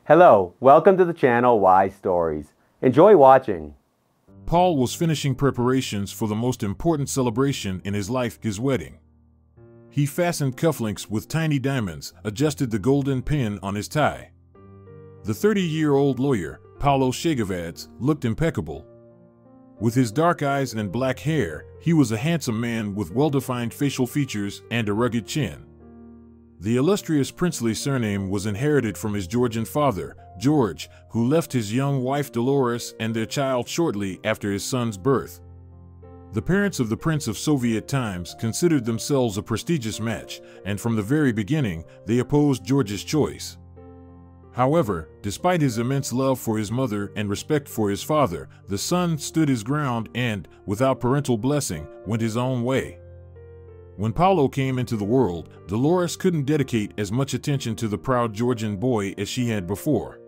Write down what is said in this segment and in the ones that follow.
Hello, welcome to the channel Why Stories. Enjoy watching. Paul was finishing preparations for the most important celebration in his life, his wedding. He fastened cufflinks with tiny diamonds, adjusted the golden pin on his tie. The 30-year-old lawyer, Paulo Chegavadze, looked impeccable. With his dark eyes and black hair, he was a handsome man with well-defined facial features and a rugged chin. The illustrious princely surname was inherited from his Georgian father, George, who left his young wife Dolores and their child shortly after his son's birth. The parents of the Prince of Soviet times considered themselves a prestigious match, and from the very beginning, they opposed George's choice. However, despite his immense love for his mother and respect for his father, the son stood his ground and, without parental blessing, went his own way. When Paulo came into the world, Dolores couldn't dedicate as much attention to the proud Georgian boy as she had before.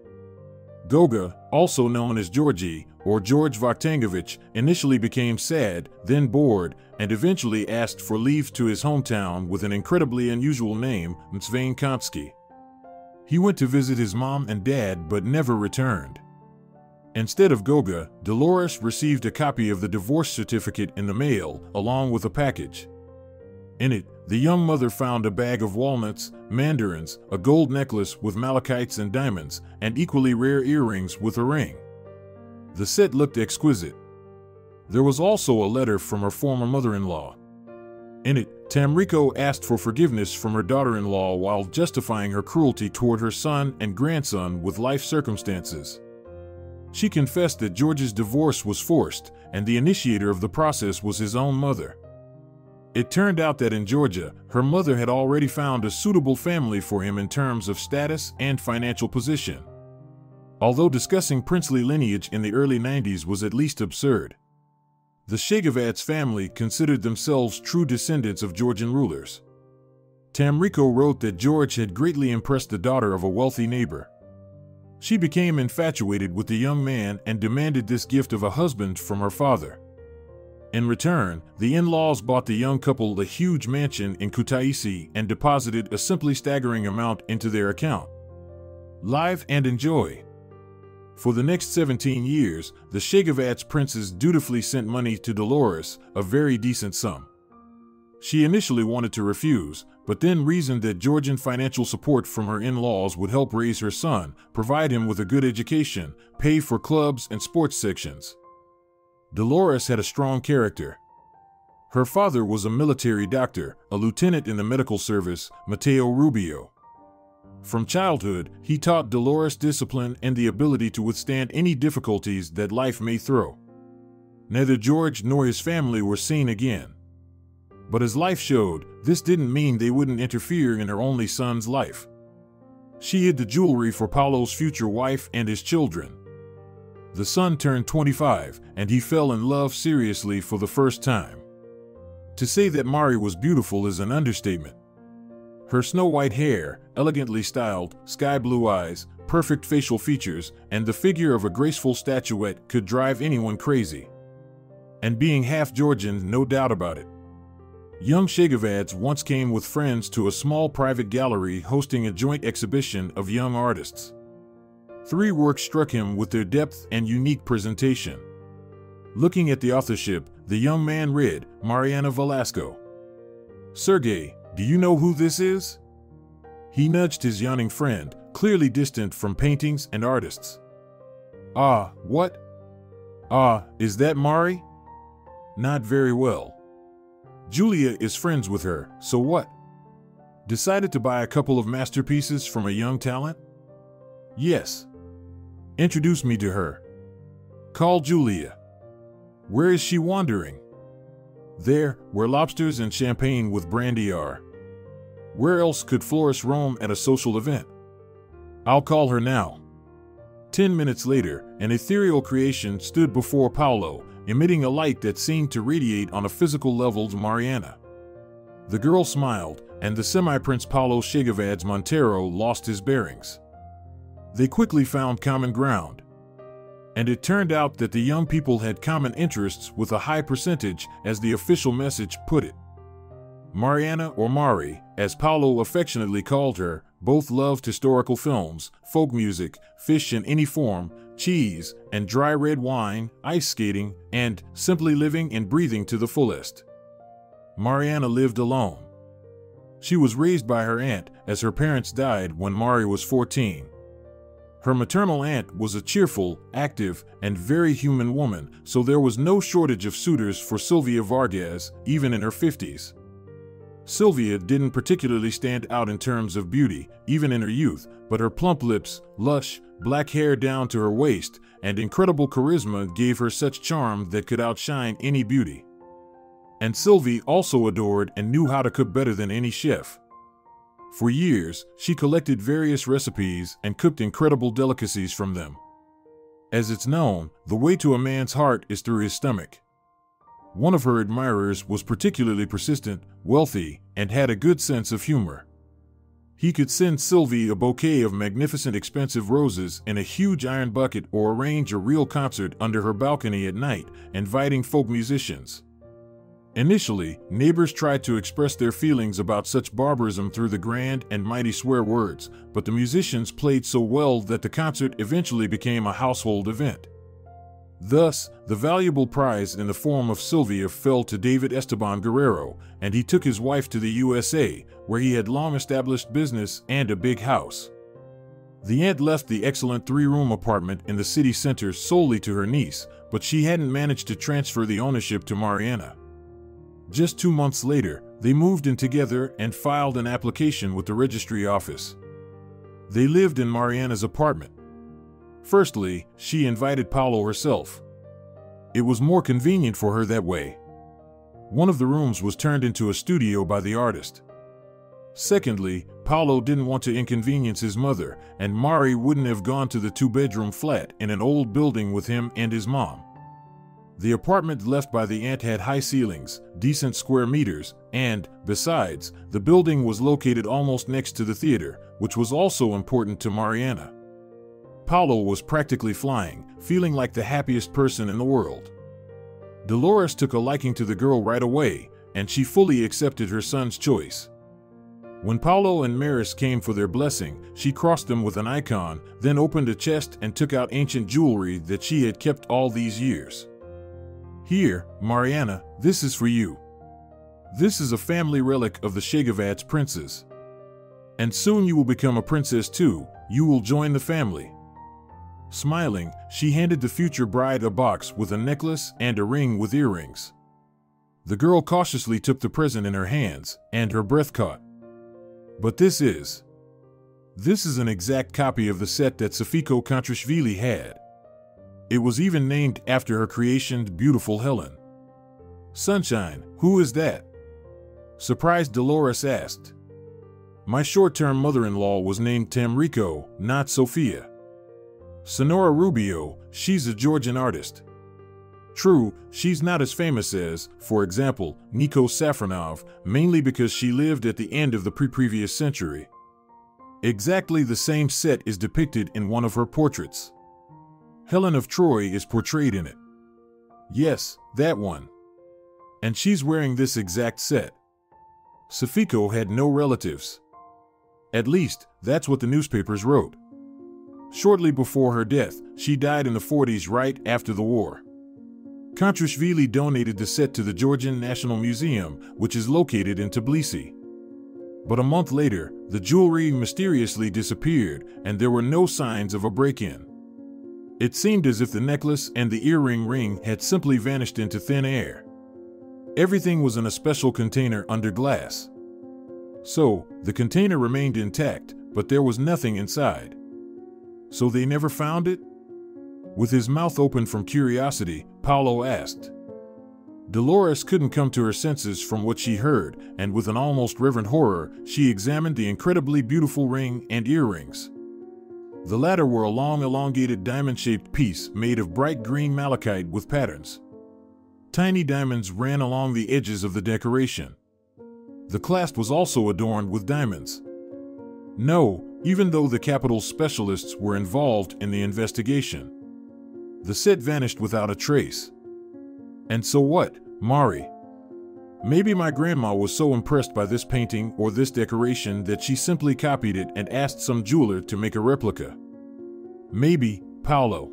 Goga, also known as Georgie, or George Vaktangovich, initially became sad, then bored, and eventually asked for leave to his hometown with an incredibly unusual name, Mtsvainkansky. He went to visit his mom and dad but never returned. Instead of Goga, Dolores received a copy of the divorce certificate in the mail, along with a package. In it, the young mother found a bag of walnuts, mandarins, a gold necklace with malachites and diamonds, and equally rare earrings with a ring. The set looked exquisite. There was also a letter from her former mother-in-law. In it, Tamrico asked for forgiveness from her daughter-in-law while justifying her cruelty toward her son and grandson with life circumstances. She confessed that George's divorce was forced, and the initiator of the process was his own mother. It turned out that in Georgia, her mother had already found a suitable family for him in terms of status and financial position. Although discussing princely lineage in the early 90s was at least absurd. The Chegavadze family considered themselves true descendants of Georgian rulers. Tamrico wrote that George had greatly impressed the daughter of a wealthy neighbor. She became infatuated with the young man and demanded this gift of a husband from her father. In return, the in-laws bought the young couple a huge mansion in Kutaisi and deposited a simply staggering amount into their account. Live and enjoy. For the next 17 years, the Chegavadze princes dutifully sent money to Dolores, a very decent sum. She initially wanted to refuse, but then reasoned that Georgian financial support from her in-laws would help raise her son, provide him with a good education, pay for clubs and sports sections. Dolores had a strong character. Her father was a military doctor, a lieutenant in the medical service, Matteo Rubio. From childhood, he taught Dolores discipline and the ability to withstand any difficulties that life may throw. Neither George nor his family were seen again. But as life showed, this didn't mean they wouldn't interfere in her only son's life. She hid the jewelry for Paulo's future wife and his children. The son turned 25, and he fell in love seriously for the first time. To say that Mari was beautiful is an understatement. Her snow-white hair, elegantly styled, sky-blue eyes, perfect facial features, and the figure of a graceful statuette could drive anyone crazy. And being half Georgian, no doubt about it. Young Chegavadze once came with friends to a small private gallery hosting a joint exhibition of young artists. 3 works struck him with their depth and unique presentation. Looking at the authorship, the young man read, Mariana Velasco. Sergey, do you know who this is? He nudged his yawning friend, clearly distant from paintings and artists. Ah, what? Ah, is that Mari? Not very well. Julia is friends with her, so what? Decided to buy a couple of masterpieces from a young talent? Yes. Introduce me to her. Call Julia. Where is she wandering? There, where lobsters and champagne with brandy are. Where else could Florence roam at a social event? I'll call her now. 10 minutes later, an ethereal creation stood before Paulo, emitting a light that seemed to radiate on a physical level to Mariana. The girl smiled, and the semi-prince Paulo Chegavadze Montero lost his bearings. They quickly found common ground. And it turned out that the young people had common interests with a high percentage, as the official message put it. Mariana, or Mari, as Paulo affectionately called her, Both loved historical films, folk music, fish in any form, cheese, and dry red wine, ice skating, and simply living and breathing to the fullest. Mariana lived alone. She was raised by her aunt, as her parents died when Mari was 14. Her maternal aunt was a cheerful, active, and very human woman, so there was no shortage of suitors for Sylvia Vargas, even in her 50s. Sylvia didn't particularly stand out in terms of beauty, even in her youth, but her plump lips, lush, black hair down to her waist, and incredible charisma gave her such charm that could outshine any beauty. And Sylvie also adored and knew how to cook better than any chef. For years, she collected various recipes and cooked incredible delicacies from them. As it's known, the way to a man's heart is through his stomach. One of her admirers was particularly persistent, wealthy, and had a good sense of humor. He could send Sylvie a bouquet of magnificent expensive roses in a huge iron bucket or arrange a real concert under her balcony at night, inviting folk musicians. Initially, neighbors tried to express their feelings about such barbarism through the grand and mighty swear words, but the musicians played so well that the concert eventually became a household event. Thus, the valuable prize in the form of Sylvia fell to David Esteban Guerrero, and he took his wife to the USA, where he had long established business and a big house. The aunt left the excellent 3-room apartment in the city center solely to her niece, but she hadn't managed to transfer the ownership to Mariana. Just 2 months later, they moved in together and filed an application with the registry office. They lived in Mariana's apartment. Firstly, she invited Paulo herself. It was more convenient for her that way. One of the rooms was turned into a studio by the artist. Secondly, Paulo didn't want to inconvenience his mother, and Mari wouldn't have gone to the 2-bedroom flat in an old building with him and his mom. The apartment left by the aunt had high ceilings, decent square meters, and, besides, the building was located almost next to the theater, which was also important to Mariana. Paulo was practically flying, feeling like the happiest person in the world. Dolores took a liking to the girl right away, and she fully accepted her son's choice. When Paulo and Maris came for their blessing, she crossed them with an icon, then opened a chest and took out ancient jewelry that she had kept all these years. Here, Mariana, this is for you. This is a family relic of the Chegavadze princes. And soon you will become a princess too, you will join the family. Smiling, she handed the future bride a box with a necklace and a ring with earrings. The girl cautiously took the present in her hands, and her breath caught. But this is an exact copy of the set that Sofiko Kontrashvili had. It was even named after her creation, Beautiful Helen. Sunshine, who is that? Surprised Dolores asked. My short-term mother-in-law was named Tamrico, not Sophia. Sonora Rubio, she's a Georgian artist. True, she's not as famous as, for example, Nico Safronov, mainly because she lived at the end of the previous century. Exactly the same set is depicted in one of her portraits. Helen of Troy is portrayed in it. Yes, that one. And she's wearing this exact set. Sofiko had no relatives. At least, that's what the newspapers wrote. Shortly before her death, she died in the 40s right after the war. Kontrashvili donated the set to the Georgian National Museum, which is located in Tbilisi. But a month later, the jewelry mysteriously disappeared, and there were no signs of a break-in. It seemed as if the necklace and the earring ring had simply vanished into thin air. Everything was in a special container under glass. So, the container remained intact, but there was nothing inside. So they never found it? With his mouth open from curiosity, Paulo asked. Dolores couldn't come to her senses from what she heard, and with an almost reverent horror, she examined the incredibly beautiful ring and earrings. The latter were a long elongated diamond-shaped piece made of bright green malachite with patterns. Tiny diamonds ran along the edges of the decoration. The clasp was also adorned with diamonds. No, even though the capital specialists were involved in the investigation. The set vanished without a trace. And so what, Mari? Maybe my grandma was so impressed by this painting or this decoration that she simply copied it and asked some jeweler to make a replica. Maybe, Paulo.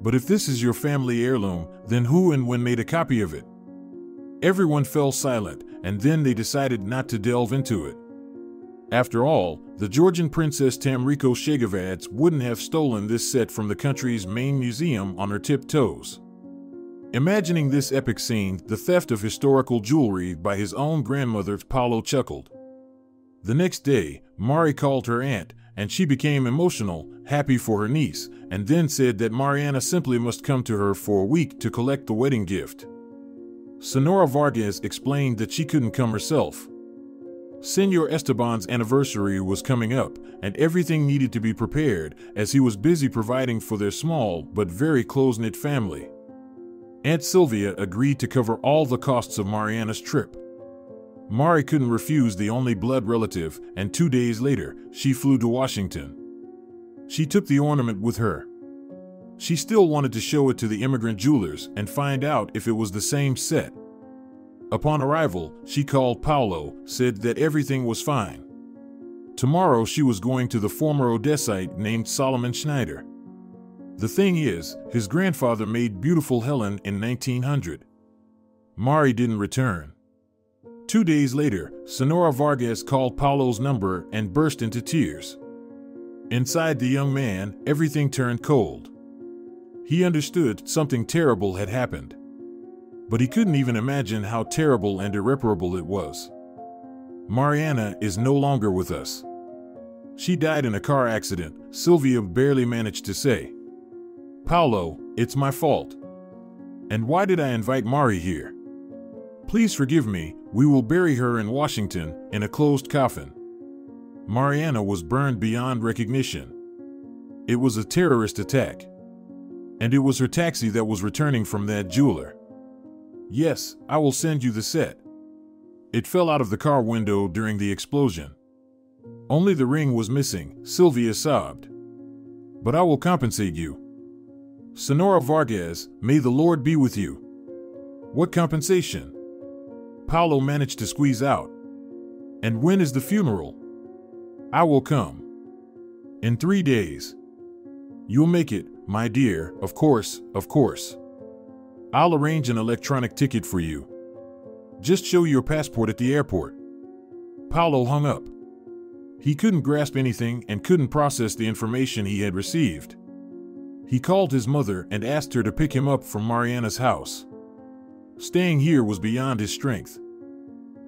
But if this is your family heirloom, then who and when made a copy of it? Everyone fell silent, and then they decided not to delve into it. After all, the Georgian princess Paulo Chegavadze wouldn't have stolen this set from the country's main museum on her tiptoes. Imagining this epic scene, the theft of historical jewelry by his own grandmother, Paulo chuckled. The next day, Mari called her aunt, and she became emotional, happy for her niece, and then said that Mariana simply must come to her for a week to collect the wedding gift. Senora Vargas explained that she couldn't come herself. Senor Esteban's anniversary was coming up, and everything needed to be prepared, as he was busy providing for their small but very close-knit family. Aunt Sylvia agreed to cover all the costs of Mariana's trip. Mari couldn't refuse the only blood relative, and 2 days later, she flew to Washington. She took the ornament with her. She still wanted to show it to the immigrant jewelers and find out if it was the same set. Upon arrival, she called Paulo, said that everything was fine. Tomorrow she was going to the former Odessite named Solomon Schneider. The thing is, his grandfather made beautiful Helen in 1900. Mari didn't return. 2 days later, Senora Vargas called Paulo's number and burst into tears. Inside the young man, everything turned cold. He understood something terrible had happened. But he couldn't even imagine how terrible and irreparable it was. Mariana is no longer with us. She died in a car accident, Sylvia barely managed to say. Paulo, it's my fault. And why did I invite Mari here? Please forgive me, we will bury her in Washington, in a closed coffin. Mariana was burned beyond recognition. It was a terrorist attack. And it was her taxi that was returning from that jeweler. Yes, I will send you the set. It fell out of the car window during the explosion. Only the ring was missing, Sylvia sobbed. But I will compensate you. Senora Vargas, may the Lord be with you. What compensation? Paulo managed to squeeze out. And when is the funeral? I will come. In 3 days. You'll make it, my dear, of course, of course. I'll arrange an electronic ticket for you. Just show your passport at the airport. Paulo hung up. He couldn't grasp anything and couldn't process the information he had received. He called his mother and asked her to pick him up from Mariana's house. Staying here was beyond his strength.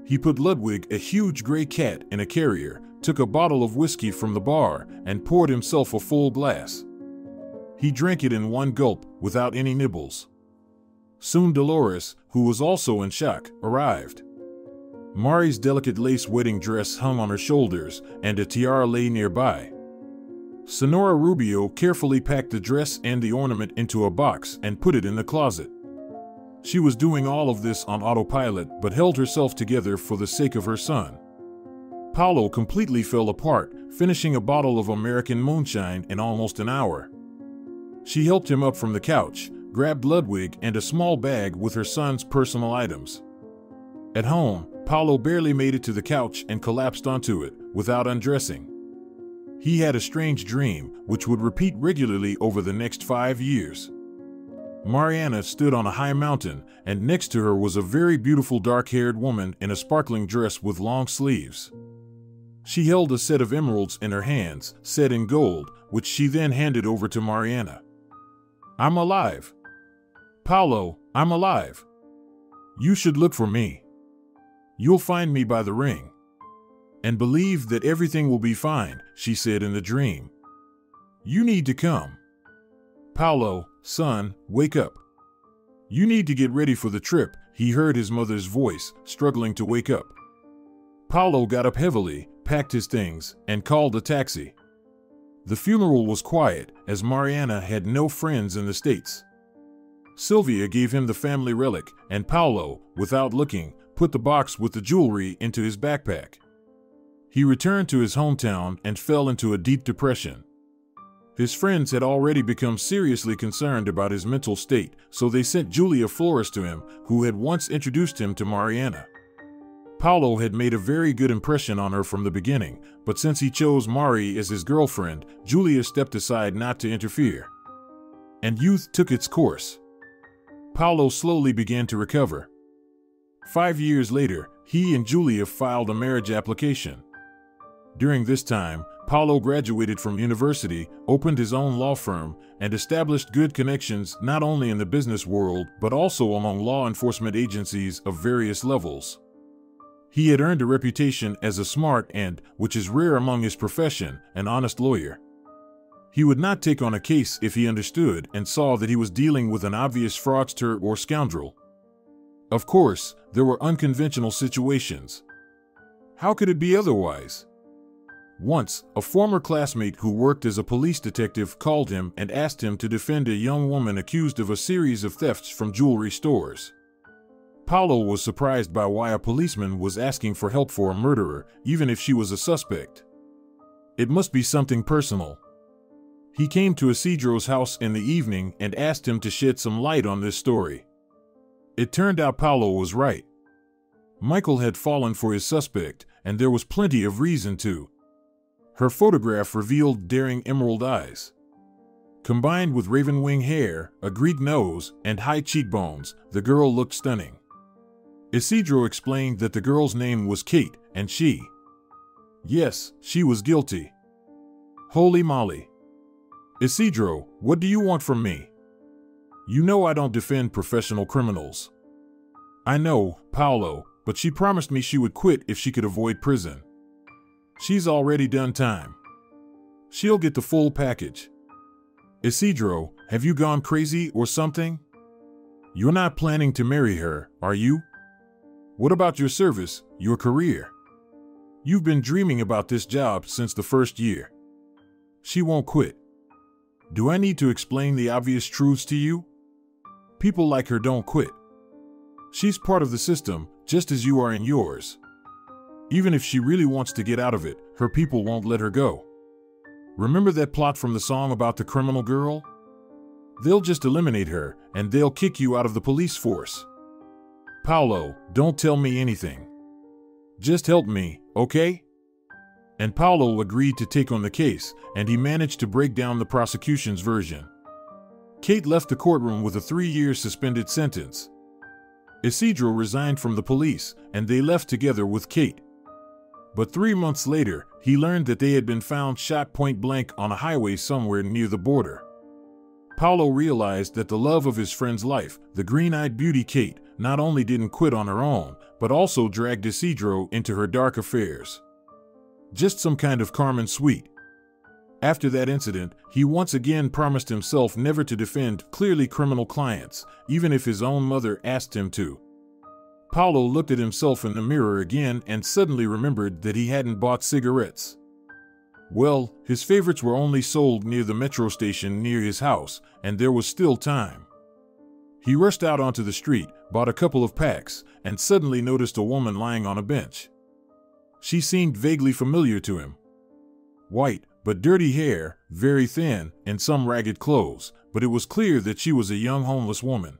He put Ludwig, a huge gray cat, in a carrier, took a bottle of whiskey from the bar, and poured himself a full glass. He drank it in one gulp, without any nibbles. Soon Dolores, who was also in shock, arrived. Mari's delicate lace wedding dress hung on her shoulders, and a tiara lay nearby. Senora Rubio carefully packed the dress and the ornament into a box and put it in the closet. She was doing all of this on autopilot, but held herself together for the sake of her son. Paulo completely fell apart, finishing a bottle of American moonshine in almost an hour. She helped him up from the couch, grabbed Ludwig and a small bag with her son's personal items. At home, Paulo barely made it to the couch and collapsed onto it, without undressing. He had a strange dream, which would repeat regularly over the next 5 years. Mariana stood on a high mountain, and next to her was a very beautiful dark-haired woman in a sparkling dress with long sleeves. She held a set of emeralds in her hands, set in gold, which she then handed over to Mariana. I'm alive. Paulo, I'm alive. You should look for me. You'll find me by the ring. And believe that everything will be fine, she said in the dream. You need to come. Paulo, son, wake up. You need to get ready for the trip, he heard his mother's voice, struggling to wake up. Paulo got up heavily, packed his things, and called a taxi. The funeral was quiet, as Mariana had no friends in the States. Sylvia gave him the family relic, and Paulo, without looking, put the box with the jewelry into his backpack. He returned to his hometown and fell into a deep depression. His friends had already become seriously concerned about his mental state, so they sent Julia Flores to him, who had once introduced him to Mariana. Paulo had made a very good impression on her from the beginning, but since he chose Mari as his girlfriend, Julia stepped aside not to interfere. And youth took its course. Paulo slowly began to recover. 5 years later, he and Julia filed a marriage application. During this time, Paulo graduated from university, opened his own law firm, and established good connections not only in the business world but also among law enforcement agencies of various levels. He had earned a reputation as a smart and, which is rare among his profession, an honest lawyer. He would not take on a case if he understood and saw that he was dealing with an obvious fraudster or scoundrel. Of course, there were unconventional situations. How could it be otherwise? Once, a former classmate who worked as a police detective called him and asked him to defend a young woman accused of a series of thefts from jewelry stores. Paulo was surprised by why a policeman was asking for help for a murderer, even if she was a suspect. It must be something personal. He came to Isidro's house in the evening and asked him to shed some light on this story. It turned out Paulo was right. Michael had fallen for his suspect, and there was plenty of reason to. Her photograph revealed daring emerald eyes. Combined with raven wing hair, a Greek nose, and high cheekbones, the girl looked stunning. Isidro explained that the girl's name was Kate, and she. Yes, she was guilty. Holy moly. Isidro, what do you want from me? You know I don't defend professional criminals. I know, Paulo, but she promised me she would quit if she could avoid prison. She's already done time. She'll get the full package. Isidro, have you gone crazy or something? You're not planning to marry her, are you? What about your service, your career? You've been dreaming about this job since the first year. She won't quit. Do I need to explain the obvious truths to you? People like her don't quit. She's part of the system, just as you are in yours. Even if she really wants to get out of it, her people won't let her go. Remember that plot from the song about the criminal girl? They'll just eliminate her, and they'll kick you out of the police force. Paulo, don't tell me anything. Just help me, okay? And Paulo agreed to take on the case, and he managed to break down the prosecution's version. Kate left the courtroom with a 3-year suspended sentence. Isidro resigned from the police, and they left together with Kate. But 3 months later, he learned that they had been found shot point blank on a highway somewhere near the border. Paulo realized that the love of his friend's life, the green-eyed beauty Kate, not only didn't quit on her own, but also dragged Isidro into her dark affairs. Just some kind of Carmen sweet. After that incident, he once again promised himself never to defend clearly criminal clients, even if his own mother asked him to. Paulo looked at himself in the mirror again and suddenly remembered that he hadn't bought cigarettes. Well, his favorites were only sold near the metro station near his house, and there was still time. He rushed out onto the street, bought a couple of packs, and suddenly noticed a woman lying on a bench. She seemed vaguely familiar to him. White, but dirty hair, very thin, and some ragged clothes, but it was clear that she was a young homeless woman.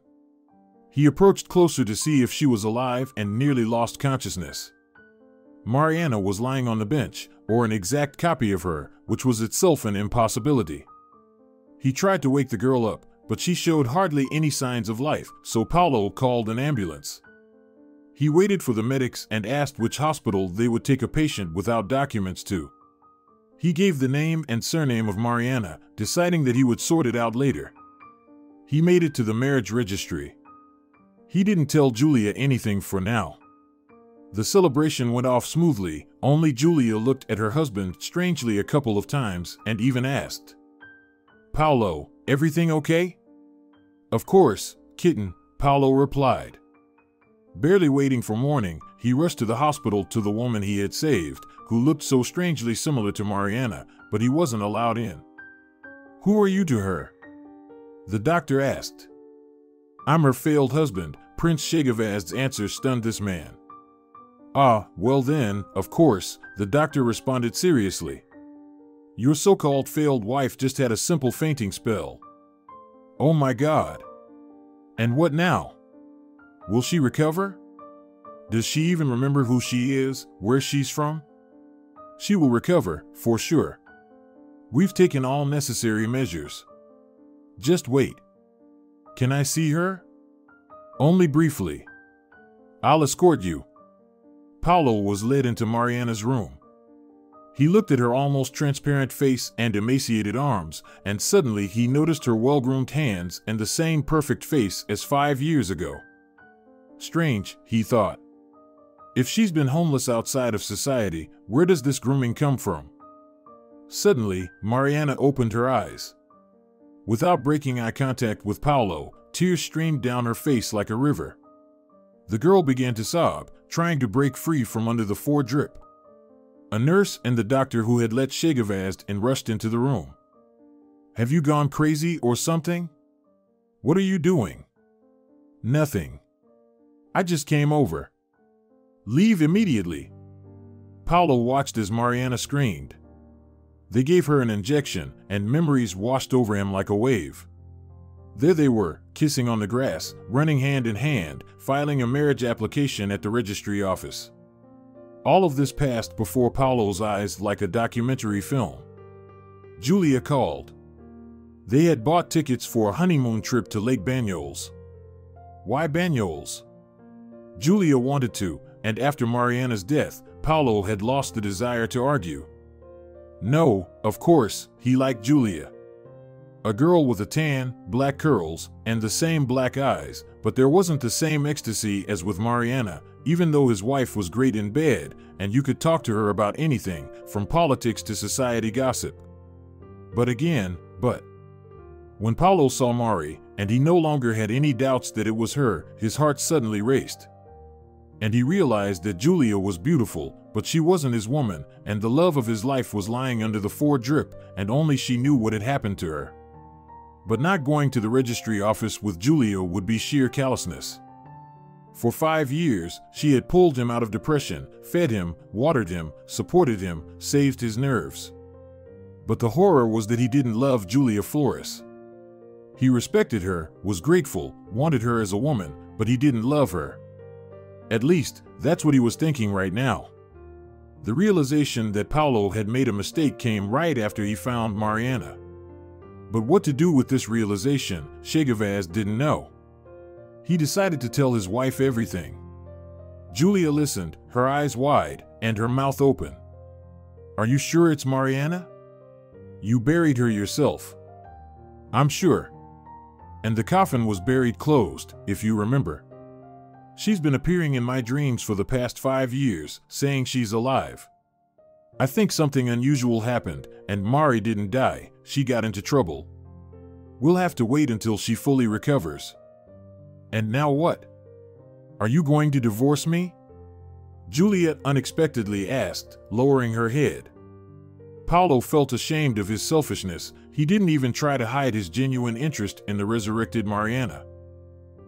He approached closer to see if she was alive and nearly lost consciousness. Mariana was lying on the bench, or an exact copy of her, which was itself an impossibility. He tried to wake the girl up, but she showed hardly any signs of life, so Paulo called an ambulance. He waited for the medics and asked which hospital they would take a patient without documents to. He gave the name and surname of Mariana, deciding that he would sort it out later. He made it to the marriage registry. He didn't tell Julia anything for now. The celebration went off smoothly, only Julia looked at her husband strangely a couple of times and even asked, "Paulo, everything okay?" "Of course, kitten," Paulo replied. Barely waiting for morning, he rushed to the hospital to the woman he had saved, who looked so strangely similar to Mariana, but he wasn't allowed in. "Who are you to her?" the doctor asked. "I'm her failed husband," Prince Chegavadze's answer stunned this man. "Ah, well then, of course," the doctor responded seriously. Your so-called failed wife just had a simple fainting spell. Oh my God. And what now? Will she recover? Does she even remember who she is, where she's from? She will recover, for sure. We've taken all necessary measures. Just wait. Can I see her? Only briefly. I'll escort you. Paulo was led into Mariana's room. He looked at her almost transparent face and emaciated arms, and suddenly he noticed her well-groomed hands and the same perfect face as 5 years ago. Strange, he thought. If she's been homeless outside of society, where does this grooming come from? Suddenly, Mariana opened her eyes. Without breaking eye contact with Paulo, tears streamed down her face like a river. The girl began to sob, trying to break free from under the foredrip. A nurse and the doctor who had let Chegavadze in rushed into the room. Have you gone crazy or something? What are you doing? Nothing. I just came over. Leave immediately. Paulo watched as Mariana screamed. They gave her an injection, and memories washed over him like a wave. There they were, kissing on the grass, running hand in hand, filing a marriage application at the registry office. All of this passed before Paulo's eyes like a documentary film. Julia called. They had bought tickets for a honeymoon trip to Lake Banyoles. Why Banyoles? Julia wanted to, and after Mariana's death, Paulo had lost the desire to argue. No, of course, he liked Julia. A girl with a tan, black curls, and the same black eyes, but there wasn't the same ecstasy as with Mariana, even though his wife was great in bed, and you could talk to her about anything, from politics to society gossip. But when Paulo saw Mari, and he no longer had any doubts that it was her, his heart suddenly raced. And he realized that Julia was beautiful, but she wasn't his woman, and the love of his life was lying under the foredrip, and only she knew what had happened to her. But not going to the registry office with Julia would be sheer callousness. For 5 years, she had pulled him out of depression, fed him, watered him, supported him, saved his nerves. But the horror was that he didn't love Julia Flores. He respected her, was grateful, wanted her as a woman, but he didn't love her. At least, that's what he was thinking right now. The realization that Paulo had made a mistake came right after he found Mariana. But what to do with this realization, Chegavadze didn't know. He decided to tell his wife everything. Julia listened, her eyes wide, and her mouth open. Are you sure it's Mariana? You buried her yourself. I'm sure. And the coffin was buried closed, if you remember. She's been appearing in my dreams for the past 5 years, saying she's alive. I think something unusual happened, and Mari didn't die, she got into trouble. We'll have to wait until she fully recovers. And now what? Are you going to divorce me? Juliet unexpectedly asked, lowering her head. Paulo felt ashamed of his selfishness. He didn't even try to hide his genuine interest in the resurrected Mariana.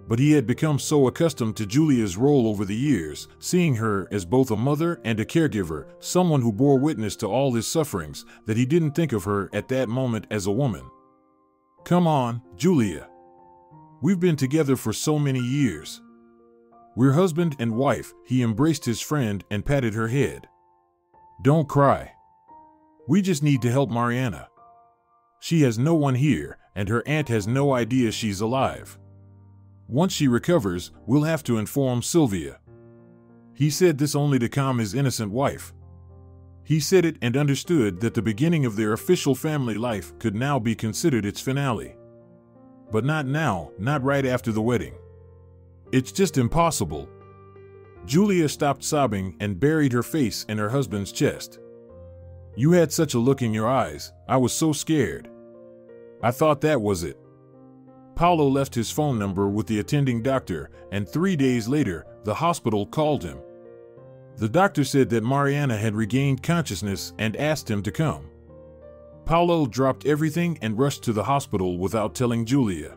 But he had become so accustomed to Julia's role over the years, seeing her as both a mother and a caregiver, someone who bore witness to all his sufferings, that he didn't think of her at that moment as a woman. Come on, Julia. We've been together for so many years. We're husband and wife. He embraced his friend and patted her head. Don't cry. We just need to help Mariana. She has no one here, and her aunt has no idea she's alive. Once she recovers, we'll have to inform Sylvia. He said this only to calm his innocent wife. He said it and understood that the beginning of their official family life could now be considered its finale. But not now, not right after the wedding. It's just impossible. Julia stopped sobbing and buried her face in her husband's chest. You had such a look in your eyes, I was so scared. I thought that was it. Paulo left his phone number with the attending doctor, and 3 days later, the hospital called him. The doctor said that Mariana had regained consciousness and asked him to come. Paulo dropped everything and rushed to the hospital without telling Julia.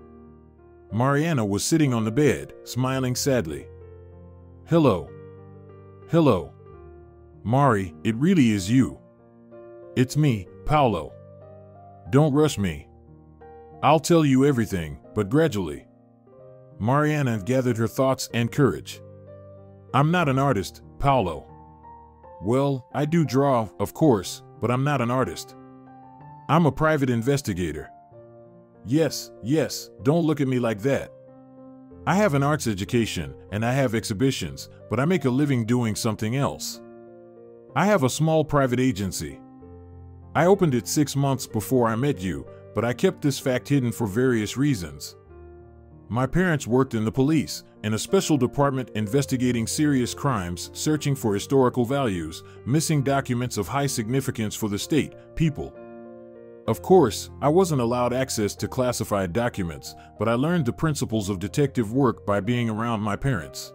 Mariana was sitting on the bed, smiling sadly. Hello. Hello. Mari, it really is you. It's me, Paulo. Don't rush me. I'll tell you everything, but gradually. Mariana gathered her thoughts and courage. I'm not an artist, Paulo. Well, I do draw, of course, but I'm not an artist. I'm a private investigator. Yes, don't look at me like that. I have an arts education, and I have exhibitions, but I make a living doing something else. I have a small private agency. I opened it 6 months before I met you, but I kept this fact hidden for various reasons. My parents worked in the police, in a special department investigating serious crimes, searching for historical values, missing documents of high significance for the state, people. Of course, I wasn't allowed access to classified documents, but I learned the principles of detective work by being around my parents.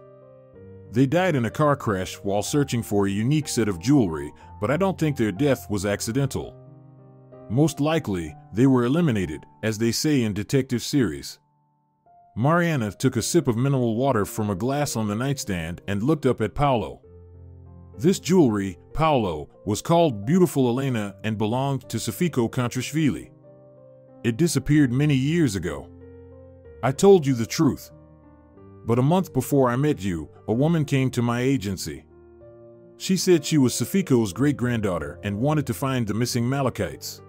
They died in a car crash while searching for a unique set of jewelry, but I don't think their death was accidental. Most likely, they were eliminated, as they say in detective series. Mariana took a sip of mineral water from a glass on the nightstand and looked up at Paulo. This jewelry, Paulo, was called Beautiful Elena and belonged to Sofiko Kontrashvili. It disappeared many years ago. I told you the truth. But a month before I met you, a woman came to my agency. She said she was Sofiko's great-granddaughter and wanted to find the missing Malachites.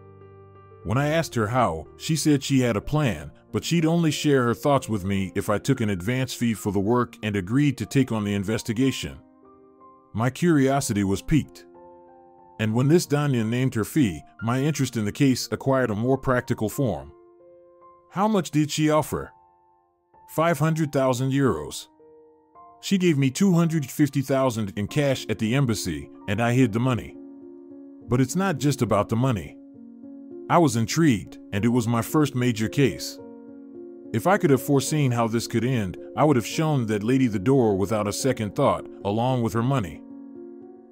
When I asked her how, she said she had a plan, but she'd only share her thoughts with me if I took an advance fee for the work and agreed to take on the investigation. My curiosity was piqued. And when this Danya named her fee, my interest in the case acquired a more practical form. How much did she offer? 500,000 euros. She gave me 250,000 in cash at the embassy, and I hid the money. But it's not just about the money. I was intrigued, and it was my first major case. If I could have foreseen how this could end, I would have shown that lady the door without a second thought, along with her money.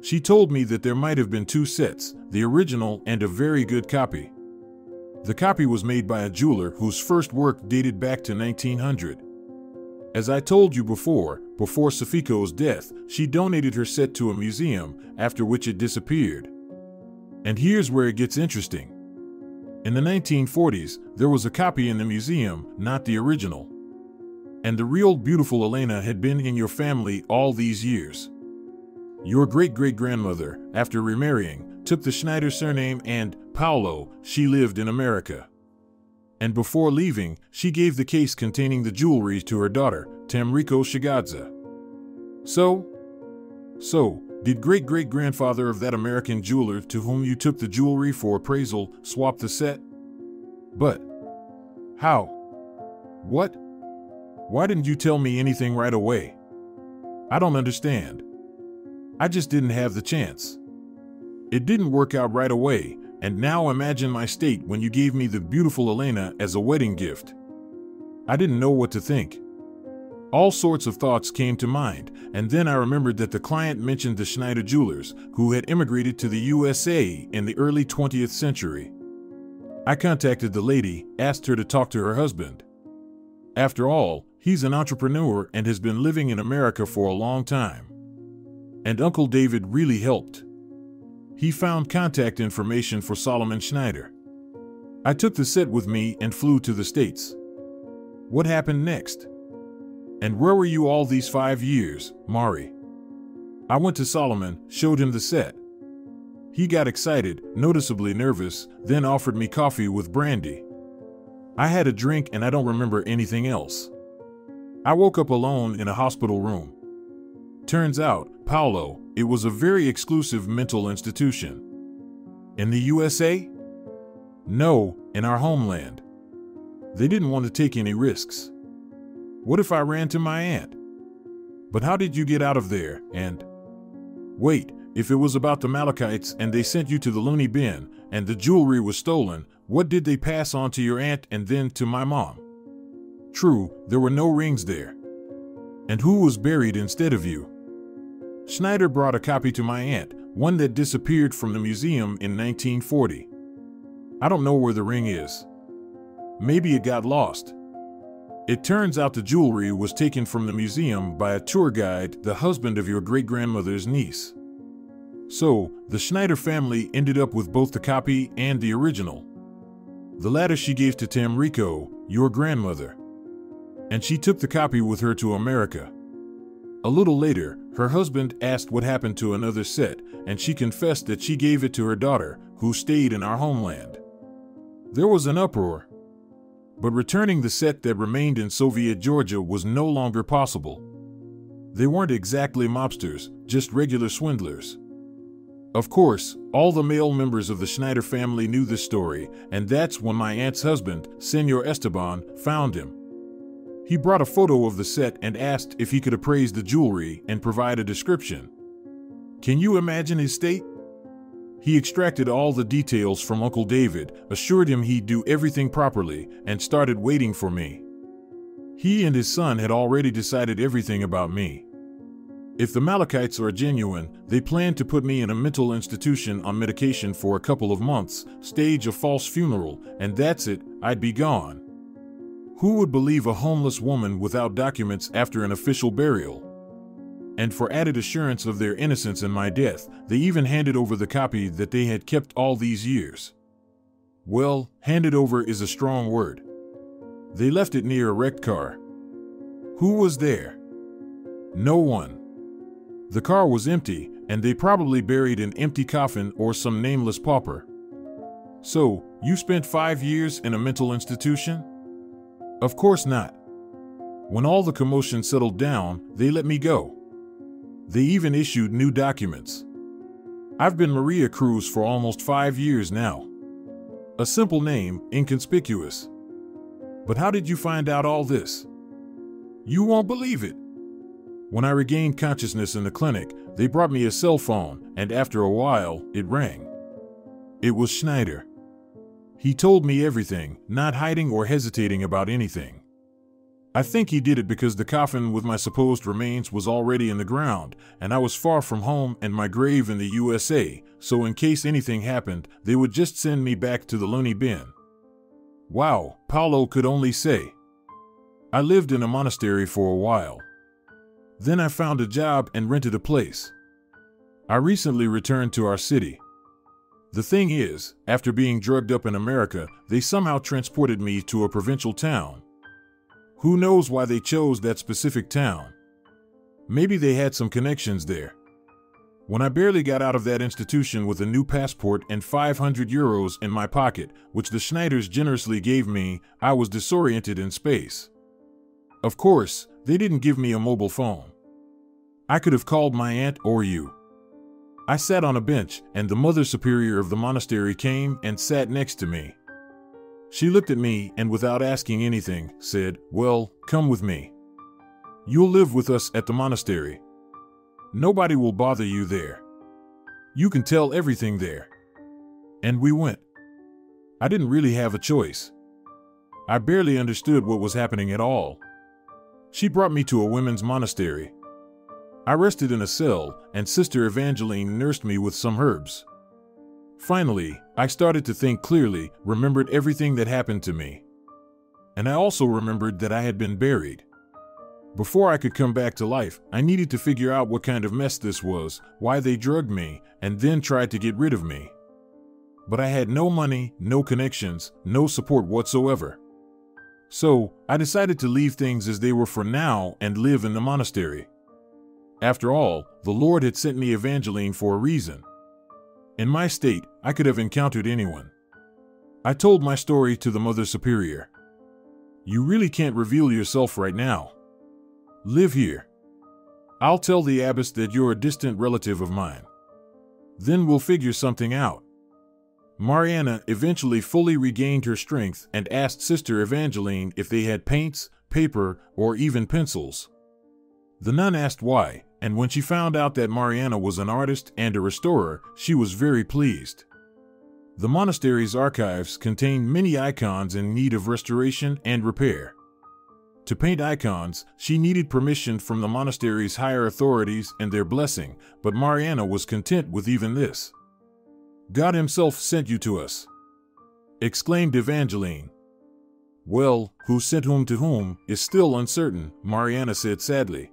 She told me that there might have been 2 sets, the original and a very good copy. The copy was made by a jeweler whose first work dated back to 1900. As I told you before Sofiko's death, she donated her set to a museum, after which it disappeared. And here's where it gets interesting. In the 1940s, there was a copy in the museum, not the original. And the real Beautiful Elena had been in your family all these years. Your great-great-grandmother, after remarrying, took the Schneider surname and, Paulo, she lived in America. And before leaving, she gave the case containing the jewelry to her daughter, Paulo Chegavadze. So, did great-great-grandfather of that American jeweler to whom you took the jewelry for appraisal swap the set? But how? What? Why didn't you tell me anything right away? I don't understand. I just didn't have the chance. It didn't work out right away, and now imagine my state when you gave me the Beautiful Elena as a wedding gift. I didn't know what to think. All sorts of thoughts came to mind, and then I remembered that the client mentioned the Schneider jewelers, who had immigrated to the USA in the early 20th century. I contacted the lady, asked her to talk to her husband. After all, he's an entrepreneur and has been living in America for a long time. And Uncle David really helped. He found contact information for Solomon Schneider. I took the set with me and flew to the States. What happened next? And where were you all these 5 years, Mari? I went to Solomon, showed him the set. He got excited, noticeably nervous, then offered me coffee with brandy. I had a drink and I don't remember anything else. I woke up alone in a hospital room. Turns out, Paulo, it was a very exclusive mental institution. In the USA? No, in our homeland. They didn't want to take any risks. What if I ran to my aunt? But how did you get out of there? And wait, if it was about the Malachites and they sent you to the loony bin and the jewelry was stolen, what did they pass on to your aunt and then to my mom? True, there were no rings there. And who was buried instead of you? Schneider brought a copy to my aunt, one that disappeared from the museum in 1940. I don't know where the ring is. Maybe it got lost. It turns out the jewelry was taken from the museum by a tour guide, the husband of your great-grandmother's niece. So, the Schneider family ended up with both the copy and the original. The latter she gave to Tamrico, your grandmother. And she took the copy with her to America. A little later, her husband asked what happened to another set, and she confessed that she gave it to her daughter, who stayed in our homeland. There was an uproar. But returning the set that remained in Soviet Georgia was no longer possible. They weren't exactly mobsters, just regular swindlers. Of course, all the male members of the Schneider family knew this story, and that's when my aunt's husband, Senor Esteban, found him. He brought a photo of the set and asked if he could appraise the jewelry and provide a description. Can you imagine his state? He extracted all the details from Uncle David, assured him he'd do everything properly, and started waiting for me. He and his son had already decided everything about me. If the Malachites are genuine, they plan to put me in a mental institution on medication for a couple of months, stage a false funeral, and that's it, I'd be gone. Who would believe a homeless woman without documents after an official burial? And for added assurance of their innocence in my death, they even handed over the copy that they had kept all these years. Well, handed over is a strong word. They left it near a wrecked car. Who was there? No one. The car was empty, and they probably buried an empty coffin or some nameless pauper. So, you spent 5 years in a mental institution? Of course not. When all the commotion settled down, they let me go. They even issued new documents. I've been Maria Cruz for almost 5 years now. A simple name, inconspicuous. But how did you find out all this? You won't believe it. When I regained consciousness in the clinic, they brought me a cell phone, and after a while, it rang. It was Schneider. He told me everything, not hiding or hesitating about anything. I think he did it because the coffin with my supposed remains was already in the ground, and I was far from home and my grave in the USA, so in case anything happened, they would just send me back to the loony bin. Wow, Paulo could only say. I lived in a monastery for a while. Then I found a job and rented a place. I recently returned to our city. The thing is, after being drugged up in America, they somehow transported me to a provincial town. Who knows why they chose that specific town? Maybe they had some connections there. When I barely got out of that institution with a new passport and 500 euros in my pocket, which the Schneiders generously gave me, I was disoriented in space. Of course, they didn't give me a mobile phone. I could have called my aunt or you. I sat on a bench, and the Mother Superior of the monastery came and sat next to me. She looked at me and, without asking anything, said, "Well, come with me. You'll live with us at the monastery. Nobody will bother you there. You can tell everything there." And we went. I didn't really have a choice. I barely understood what was happening at all. She brought me to a women's monastery. I rested in a cell, and Sister Evangeline nursed me with some herbs. Finally, I started to think clearly, remembered everything that happened to me. And I also remembered that I had been buried. Before I could come back to life, I needed to figure out what kind of mess this was, why they drugged me, and then tried to get rid of me. But I had no money, no connections, no support whatsoever. So, I decided to leave things as they were for now and live in the monastery. After all, the Lord had sent me Evangeline for a reason. In my state, I could have encountered anyone. I told my story to the Mother Superior. "You really can't reveal yourself right now. Live here. I'll tell the abbess that you're a distant relative of mine. Then we'll figure something out." Mariana eventually fully regained her strength and asked Sister Evangeline if they had paints, paper, or even pencils. The nun asked why, and when she found out that Mariana was an artist and a restorer, she was very pleased. The monastery's archives contained many icons in need of restoration and repair. To paint icons, she needed permission from the monastery's higher authorities and their blessing, but Mariana was content with even this. "God himself sent you to us," exclaimed Evangeline. "Well, who sent whom to whom is still uncertain," Mariana said sadly.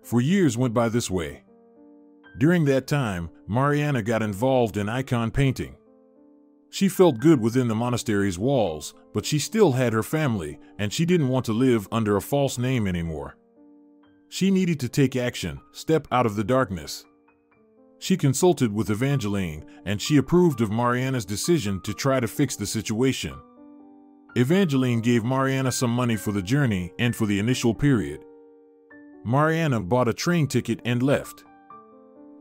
"For years went by this way. During that time, Mariana got involved in icon painting. She felt good within the monastery's walls, but she still had her family, and she didn't want to live under a false name anymore. She needed to take action, step out of the darkness. She consulted with Evangeline, and she approved of Mariana's decision to try to fix the situation. Evangeline gave Mariana some money for the journey and for the initial period. Mariana bought a train ticket and left.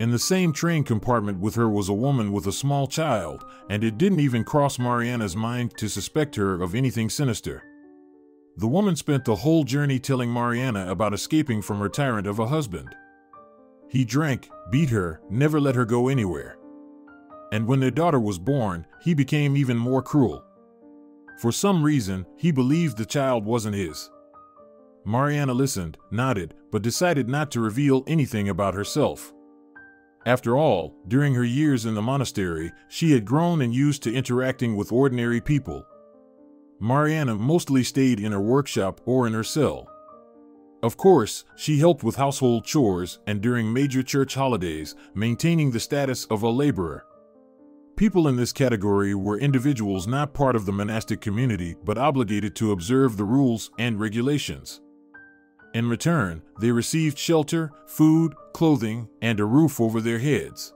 In the same train compartment with her was a woman with a small child, and it didn't even cross Mariana's mind to suspect her of anything sinister. The woman spent the whole journey telling Mariana about escaping from her tyrant of a husband. He drank, beat her, never let her go anywhere. And when their daughter was born, he became even more cruel. For some reason, he believed the child wasn't his. Mariana listened, nodded, but decided not to reveal anything about herself. After all, during her years in the monastery, she had grown and used to interacting with ordinary people. Mariana mostly stayed in her workshop or in her cell. Of course, she helped with household chores and during major church holidays, maintaining the status of a laborer. People in this category were individuals not part of the monastic community but obligated to observe the rules and regulations. In return, they received shelter, food, clothing, and a roof over their heads.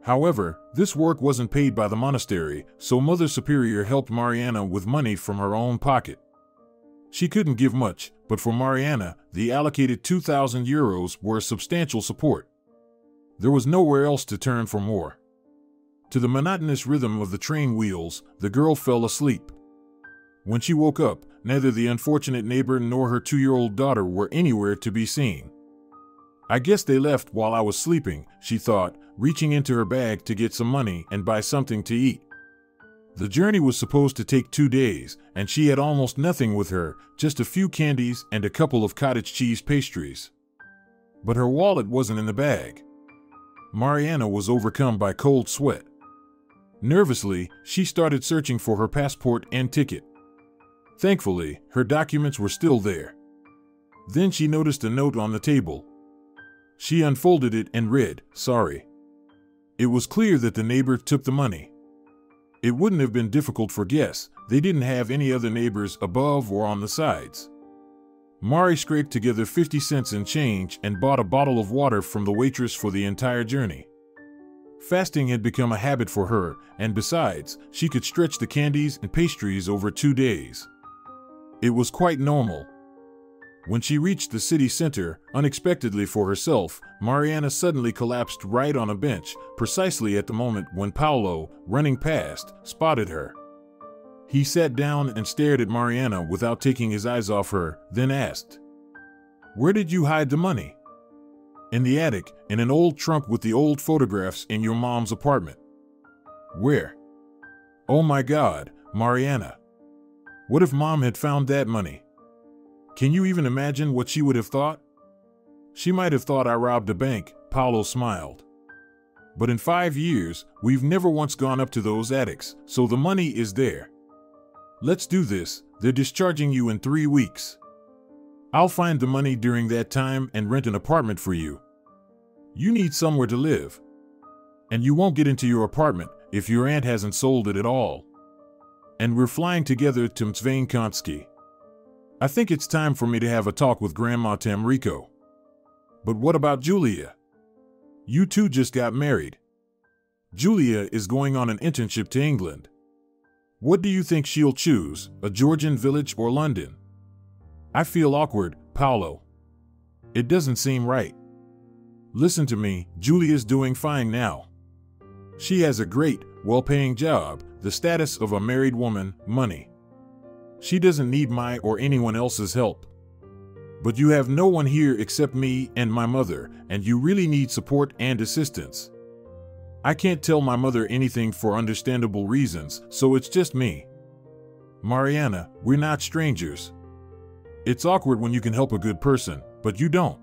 However, this work wasn't paid by the monastery, so Mother Superior helped Mariana with money from her own pocket. She couldn't give much, but for Mariana, the allocated 2,000 euros were a substantial support. There was nowhere else to turn for more. To the monotonous rhythm of the train wheels, the girl fell asleep. When she woke up, neither the unfortunate neighbor nor her 2-year-old daughter were anywhere to be seen. I guess they left while I was sleeping, she thought, reaching into her bag to get some money and buy something to eat. The journey was supposed to take 2 days, and she had almost nothing with her, just a few candies and a couple of cottage cheese pastries. But her wallet wasn't in the bag. Mariana was overcome by cold sweat. Nervously, she started searching for her passport and ticket. Thankfully, her documents were still there. Then she noticed a note on the table. She unfolded it and read, "Sorry." It was clear that the neighbor took the money. It wouldn't have been difficult for guess, they didn't have any other neighbors above or on the sides. Mari scraped together 50 cents in change and bought a bottle of water from the waitress for the entire journey. Fasting had become a habit for her, and besides, she could stretch the candies and pastries over 2 days. It was quite normal. When she reached the city center, unexpectedly for herself, Mariana suddenly collapsed right on a bench, precisely at the moment when Paulo, running past, spotted her. He sat down and stared at Mariana without taking his eyes off her, then asked, "Where did you hide the money?" "In the attic, in an old trunk with the old photographs in your mom's apartment." "Where?" "Oh my God, Mariana. What if Mom had found that money? Can you even imagine what she would have thought?" "She might have thought I robbed a bank," Paulo smiled. "But in 5 years, we've never once gone up to those attics, so the money is there. Let's do this, they're discharging you in 3 weeks. I'll find the money during that time and rent an apartment for you. You need somewhere to live. And you won't get into your apartment if your aunt hasn't sold it at all. And we're flying together to Mtsvainkonski. I think it's time for me to have a talk with Grandma Tamrico. But what about Julia? You two just got married. Julia is going on an internship to England. What do you think she'll choose, a Georgian village or London? I feel awkward, Paulo. It doesn't seem right. Listen to me, Julia's doing fine now. She has a great, well-paying job, the status of a married woman, money. She doesn't need my or anyone else's help. But you have no one here except me and my mother, and you really need support and assistance. I can't tell my mother anything for understandable reasons, so it's just me. Mariana, we're not strangers. It's awkward when you can help a good person, but you don't.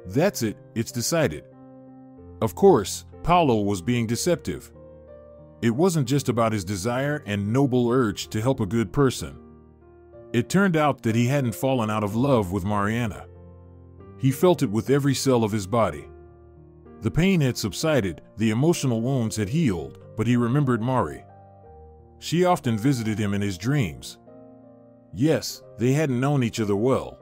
That's it, it's decided." Of course, Paulo was being deceptive. It wasn't just about his desire and noble urge to help a good person. It turned out that he hadn't fallen out of love with Mariana. He felt it with every cell of his body. The pain had subsided, the emotional wounds had healed, but he remembered Mari. She often visited him in his dreams. Yes, they hadn't known each other well.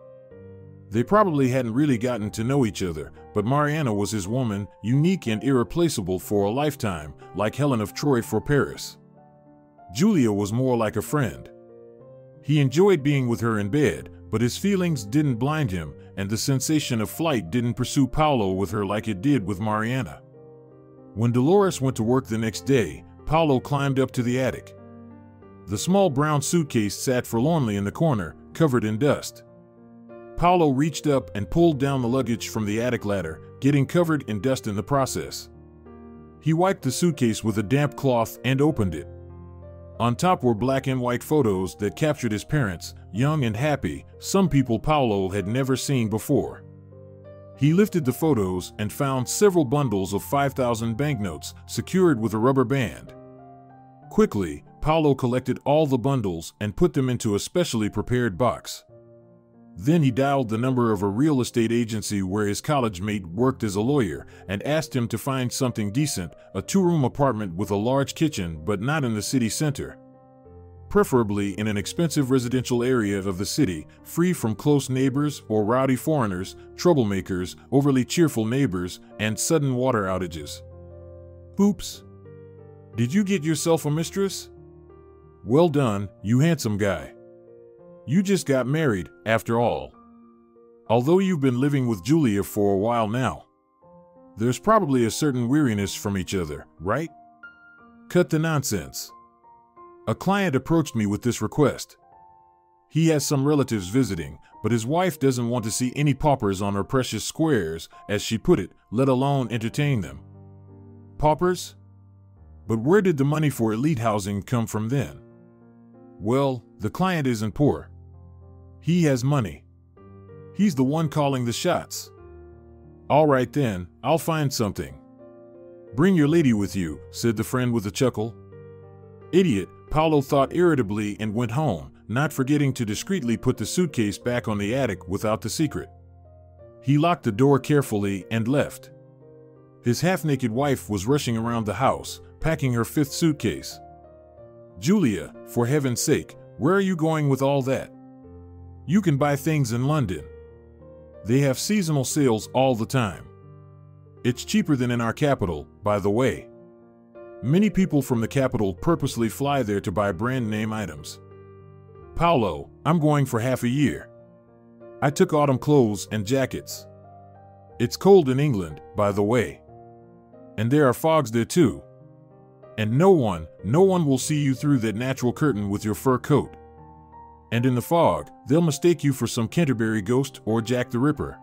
They probably hadn't really gotten to know each other, but Mariana was his woman, unique and irreplaceable for a lifetime, like Helen of Troy for Paris. Julia was more like a friend. He enjoyed being with her in bed, but his feelings didn't blind him, and the sensation of flight didn't pursue Paulo with her like it did with Mariana. When Dolores went to work the next day, Paulo climbed up to the attic. The small brown suitcase sat forlornly in the corner, covered in dust. Paulo reached up and pulled down the luggage from the attic ladder, getting covered in dust in the process. He wiped the suitcase with a damp cloth and opened it. On top were black and white photos that captured his parents, young and happy, some people Paulo had never seen before. He lifted the photos and found several bundles of 5,000 banknotes secured with a rubber band. Quickly, Paulo collected all the bundles and put them into a specially prepared box. Then he dialed the number of a real estate agency where his college mate worked as a lawyer and asked him to find something decent, a 2-room apartment with a large kitchen but not in the city center. Preferably in an expensive residential area of the city, free from close neighbors or rowdy foreigners, troublemakers, overly cheerful neighbors, and sudden water outages. Oops! Did you get yourself a mistress? Well done, you handsome guy. You just got married, after all. Although you've been living with Julia for a while now. There's probably a certain weariness from each other, right? Cut the nonsense. A client approached me with this request. He has some relatives visiting, but his wife doesn't want to see any paupers on her precious squares, as she put it, let alone entertain them. Paupers? But where did the money for elite housing come from then? Well, the client isn't poor. He has money. He's the one calling the shots. All right then, I'll find something. Bring your lady with you, said the friend with a chuckle. Idiot, Paulo thought irritably and went home, not forgetting to discreetly put the suitcase back on the attic without the secret. He locked the door carefully and left. His half-naked wife was rushing around the house, packing her 5th suitcase. Julia, for heaven's sake, where are you going with all that? You can buy things in London. They have seasonal sales all the time. It's cheaper than in our capital, by the way. Many people from the capital purposely fly there to buy brand name items. Paulo, I'm going for half a year. I took autumn clothes and jackets. It's cold in England, by the way. And there are fogs there too. And no one will see you through that natural curtain with your fur coat. And in the fog, they'll mistake you for some Canterbury ghost or Jack the Ripper.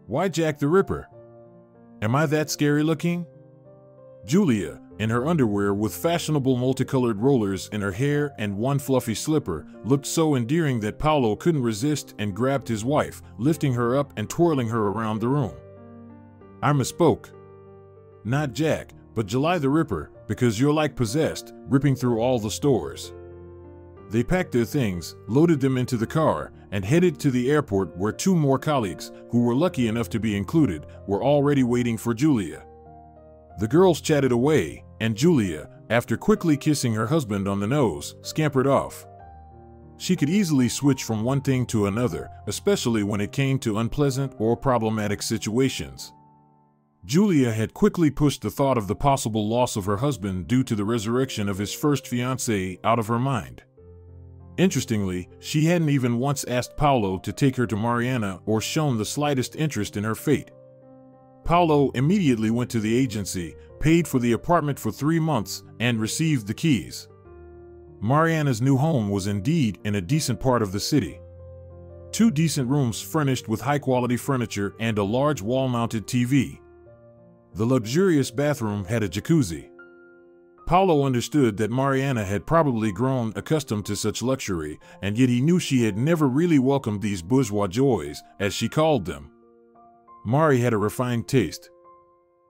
Why Jack the Ripper? Am I that scary looking? Julia, in her underwear with fashionable multicolored rollers in her hair and one fluffy slipper, looked so endearing that Paulo couldn't resist and grabbed his wife, lifting her up and twirling her around the room. I misspoke. Not Jack, but July the Ripper, because you're like possessed, ripping through all the stores. They packed their things, loaded them into the car, and headed to the airport where 2 more colleagues, who were lucky enough to be included, were already waiting for Julia. The girls chatted away, and Julia, after quickly kissing her husband on the nose, scampered off. She could easily switch from one thing to another, especially when it came to unpleasant or problematic situations. Julia had quickly pushed the thought of the possible loss of her husband due to the resurrection of his first fiancée out of her mind. Interestingly, she hadn't even once asked Paulo to take her to Mariana or shown the slightest interest in her fate. Paulo immediately went to the agency, paid for the apartment for 3 months, and received the keys. Mariana's new home was indeed in a decent part of the city. 2 decent rooms furnished with high-quality furniture and a large wall-mounted TV. The luxurious bathroom had a jacuzzi. Paulo understood that Mariana had probably grown accustomed to such luxury, and yet he knew she had never really welcomed these bourgeois joys, as she called them. Mari had a refined taste.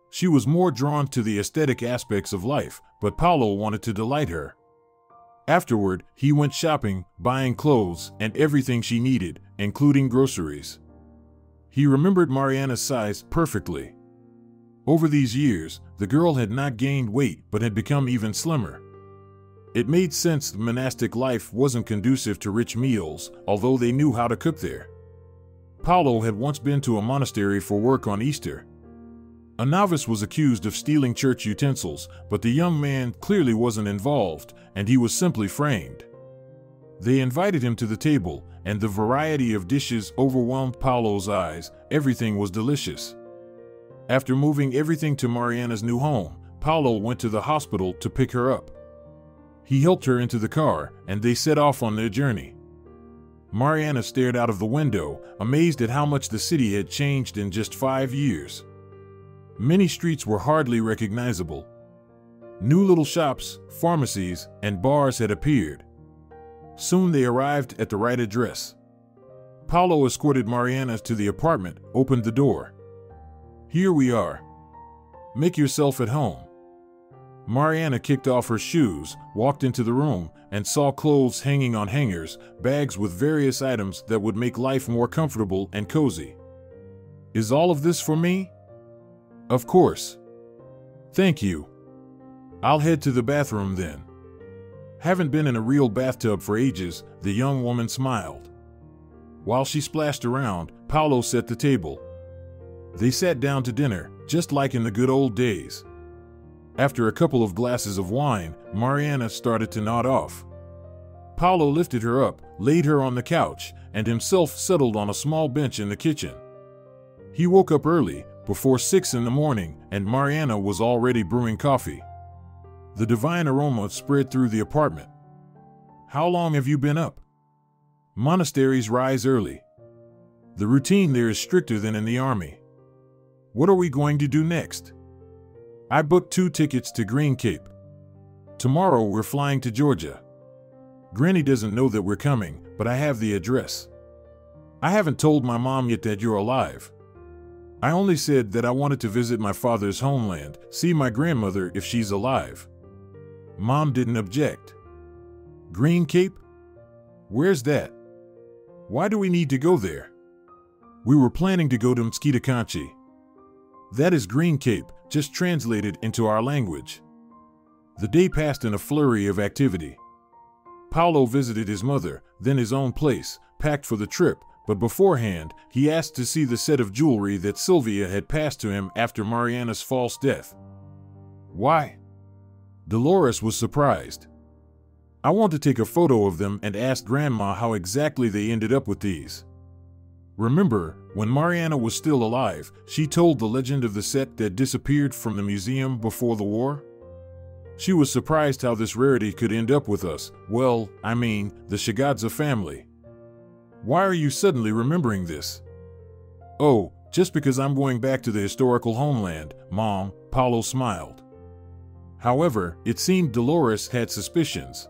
She was more drawn to the aesthetic aspects of life, but Paulo wanted to delight her. Afterward, he went shopping, buying clothes and everything she needed, including groceries. He remembered Mariana's size perfectly. Over these years, the girl had not gained weight but had become even slimmer. It made sense the monastic life wasn't conducive to rich meals, although they knew how to cook there. Paulo had once been to a monastery for work on Easter. A novice was accused of stealing church utensils, but the young man clearly wasn't involved, and he was simply framed. They invited him to the table, and the variety of dishes overwhelmed Paulo's eyes. Everything was delicious. After moving everything to Mariana's new home, Paulo went to the hospital to pick her up. He helped her into the car, and they set off on their journey. Mariana stared out of the window, amazed at how much the city had changed in just 5 years. Many streets were hardly recognizable. New little shops, pharmacies, and bars had appeared. Soon they arrived at the right address. Paulo escorted Mariana to the apartment, opened the door. "Here we are. Make yourself at home." Mariana kicked off her shoes, walked into the room, and saw clothes hanging on hangers, bags with various items that would make life more comfortable and cozy. "Is all of this for me?" "Of course." "Thank you. I'll head to the bathroom then." "Haven't been in a real bathtub for ages," the young woman smiled. While she splashed around, Paulo set the table. They sat down to dinner, just like in the good old days. After a couple of glasses of wine, Mariana started to nod off. Paulo lifted her up, laid her on the couch, and himself settled on a small bench in the kitchen. He woke up early, before 6 in the morning, and Mariana was already brewing coffee. The divine aroma spread through the apartment. "How long have you been up?" "Monasteries rise early. The routine there is stricter than in the army." "What are we going to do next?" "I booked 2 tickets to Green Cape. Tomorrow we're flying to Georgia. Granny doesn't know that we're coming, but I have the address. I haven't told my mom yet that you're alive. I only said that I wanted to visit my father's homeland, see my grandmother if she's alive." Mom didn't object. "Green Cape? Where's that? Why do we need to go there?" "We were planning to go to Mskitakanchi. That is Green Cape, just translated into our language." The day passed in a flurry of activity. Paulo visited his mother, then his own place, packed for the trip, but beforehand, he asked to see the set of jewelry that Sylvia had passed to him after Mariana's false death. "Why?" Dolores was surprised. "I want to take a photo of them and ask Grandma how exactly they ended up with these." Remember, when Mariana was still alive, she told the legend of the set that disappeared from the museum before the war? She was surprised how this rarity could end up with us, the Chegavadze family. "Why are you suddenly remembering this?" "Oh, just because I'm going back to the historical homeland, Mom," Paulo smiled. However, it seemed Dolores had suspicions.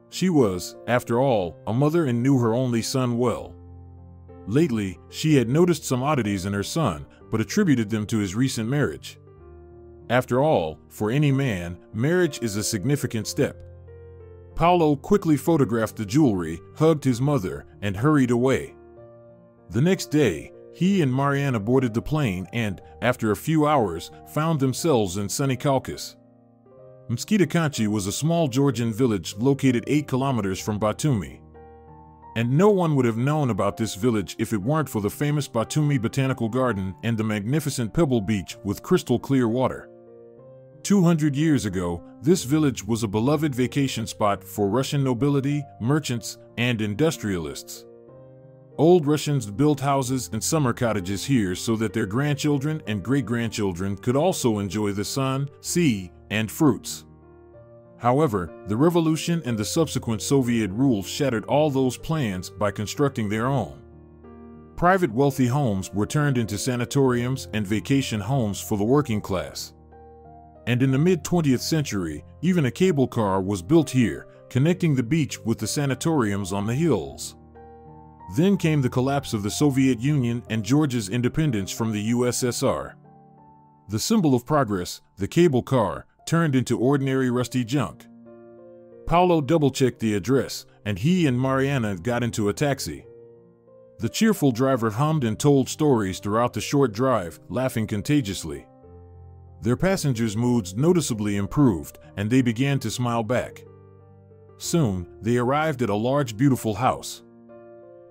She was, after all, a mother and knew her only son well. Lately, she had noticed some oddities in her son, but attributed them to his recent marriage. After all, for any man, marriage is a significant step. Paulo quickly photographed the jewelry, hugged his mother, and hurried away. The next day, he and Mariana boarded the plane and, after a few hours, found themselves in sunny Caucasus. Mskitakanchi was a small Georgian village located 8 kilometers from Batumi. And no one would have known about this village if it weren't for the famous Batumi Botanical Garden and the magnificent pebble beach with crystal clear water. 200 years ago, this village was a beloved vacation spot for Russian nobility, merchants, and industrialists. Old Russians built houses and summer cottages here so that their grandchildren and great-grandchildren could also enjoy the sun, sea, and fruits. However, the revolution and the subsequent Soviet rule shattered all those plans by constructing their own. Private wealthy homes were turned into sanatoriums and vacation homes for the working class. And in the mid-20th century, even a cable car was built here, connecting the beach with the sanatoriums on the hills. Then came the collapse of the Soviet Union and Georgia's independence from the USSR. The symbol of progress, the cable car, turned into ordinary rusty junk. Paulo double-checked the address, and he and Mariana got into a taxi. The cheerful driver hummed and told stories throughout the short drive, laughing contagiously. Their passengers' moods noticeably improved, and they began to smile back. Soon, they arrived at a large, beautiful house.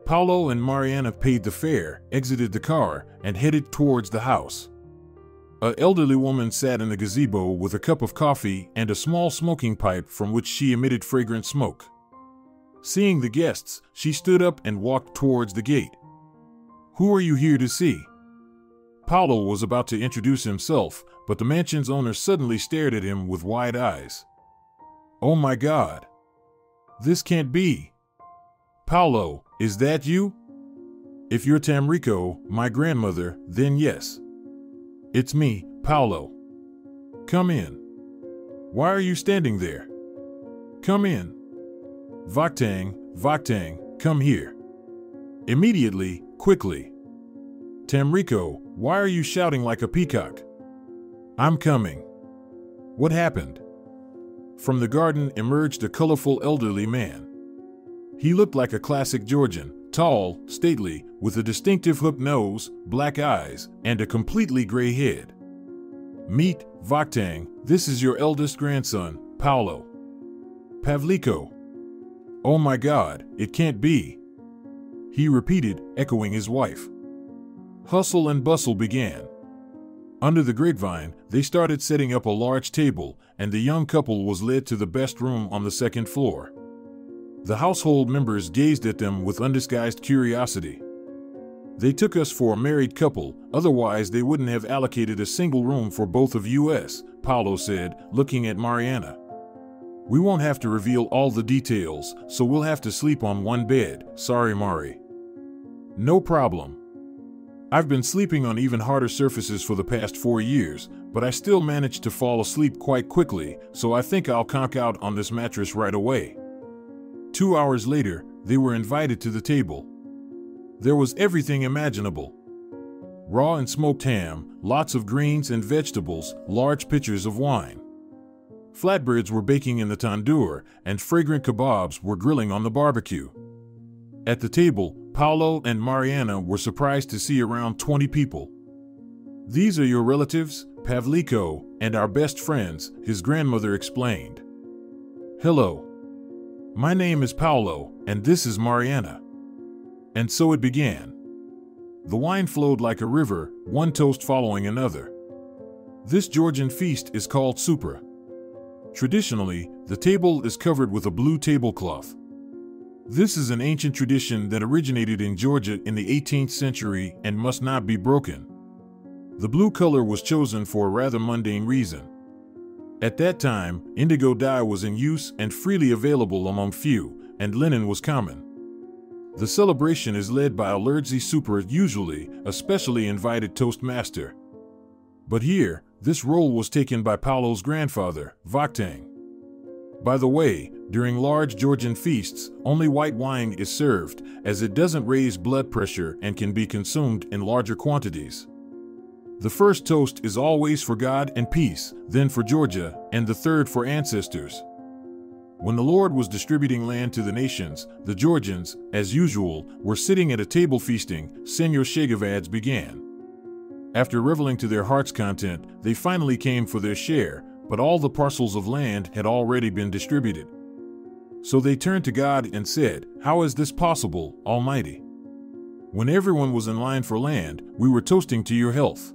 Paulo and Mariana paid the fare, exited the car, and headed towards the house. An elderly woman sat in the gazebo with a cup of coffee and a small smoking pipe from which she emitted fragrant smoke. Seeing the guests, she stood up and walked towards the gate. "Who are you here to see?" Paulo was about to introduce himself, but the mansion's owner suddenly stared at him with wide eyes. "Oh my God! This can't be! Paulo, is that you? If you're Tamrico, my grandmother, then yes. It's me, Paulo. Come in. Why are you standing there? Come in. Vaktang, come here. Immediately, quickly. Tamrico, why are you shouting like a peacock? I'm coming. What happened?" From the garden emerged a colorful elderly man. He looked like a classic Georgian, tall, stately, with a distinctive hooked nose, black eyes, and a completely gray head. "Meet, Vaktang, this is your eldest grandson, Paulo. Pavliko. Oh my God, it can't be," he repeated, echoing his wife. Hustle and bustle began. Under the grapevine, they started setting up a large table, and the young couple was led to the best room on the second floor. The household members gazed at them with undisguised curiosity. "They took us for a married couple, otherwise they wouldn't have allocated a single room for both of us," Paulo said, looking at Mariana. "We won't have to reveal all the details, so we'll have to sleep on one bed, sorry Mari." "No problem. I've been sleeping on even harder surfaces for the past 4 years, but I still managed to fall asleep quite quickly, so I think I'll conk out on this mattress right away." 2 hours later, they were invited to the table. There was everything imaginable. Raw and smoked ham, lots of greens and vegetables, large pitchers of wine. Flatbreads were baking in the tandoor, and fragrant kebabs were grilling on the barbecue. At the table, Paulo and Mariana were surprised to see around 20 people. "These are your relatives, Pavliko, and our best friends," his grandmother explained. "Hello. My name is Paulo, and this is Mariana." And so it began. The wine flowed like a river, one toast following another. This Georgian feast is called supra. Traditionally, the table is covered with a blue tablecloth. This is an ancient tradition that originated in Georgia in the 18th century and must not be broken. The blue color was chosen for a rather mundane reason. At that time, indigo dye was in use and freely available among few, and linen was common. The celebration is led by a Lurdzi Super, usually a specially invited toastmaster. But here, this role was taken by Paulo's grandfather, Vaktang. By the way, during large Georgian feasts, only white wine is served, as it doesn't raise blood pressure and can be consumed in larger quantities. The first toast is always for God and peace, then for Georgia, and the third for ancestors. When the Lord was distributing land to the nations, the Georgians, as usual, were sitting at a table feasting. Paulo Chegavadze began. After reveling to their heart's content, they finally came for their share, but all the parcels of land had already been distributed. So they turned to God and said, "How is this possible, Almighty? When everyone was in line for land, we were toasting to your health."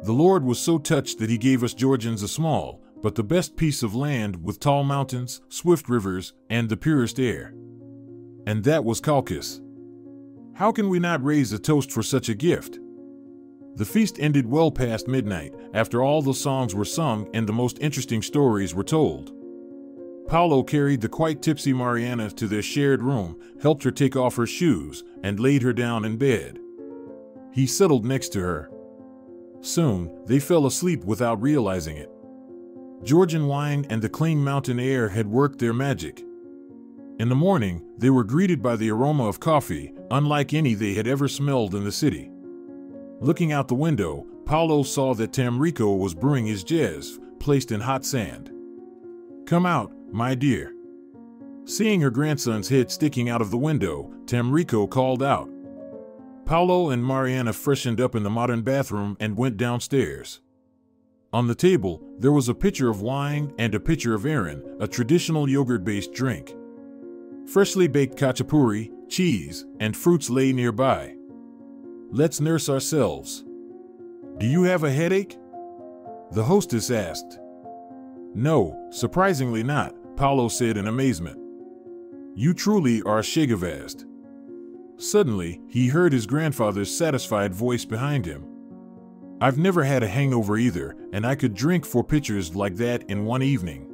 The Lord was so touched that he gave us Georgians a small, but the best piece of land with tall mountains, swift rivers, and the purest air. And that was Caucasus. How can we not raise a toast for such a gift? The feast ended well past midnight, after all the songs were sung and the most interesting stories were told. Paulo carried the quite tipsy Mariana to their shared room, helped her take off her shoes, and laid her down in bed. He settled next to her. Soon, they fell asleep without realizing it. Georgian wine and the clean mountain air had worked their magic. In the morning, they were greeted by the aroma of coffee, unlike any they had ever smelled in the city. Looking out the window, Paulo saw that Tamrico was brewing his jazz, placed in hot sand. "Come out, my dear." Seeing her grandson's head sticking out of the window, Tamrico called out. Paulo and Mariana freshened up in the modern bathroom and went downstairs. On the table, there was a pitcher of wine and a pitcher of ayran, a traditional yogurt-based drink. Freshly baked khachapuri, cheese, and fruits lay nearby. "Let's nurse ourselves. Do you have a headache?" the hostess asked. "No, surprisingly not," Paulo said in amazement. "You truly are Chegavadze." Suddenly, he heard his grandfather's satisfied voice behind him. "I've never had a hangover either, and I could drink 4 pitchers like that in one evening."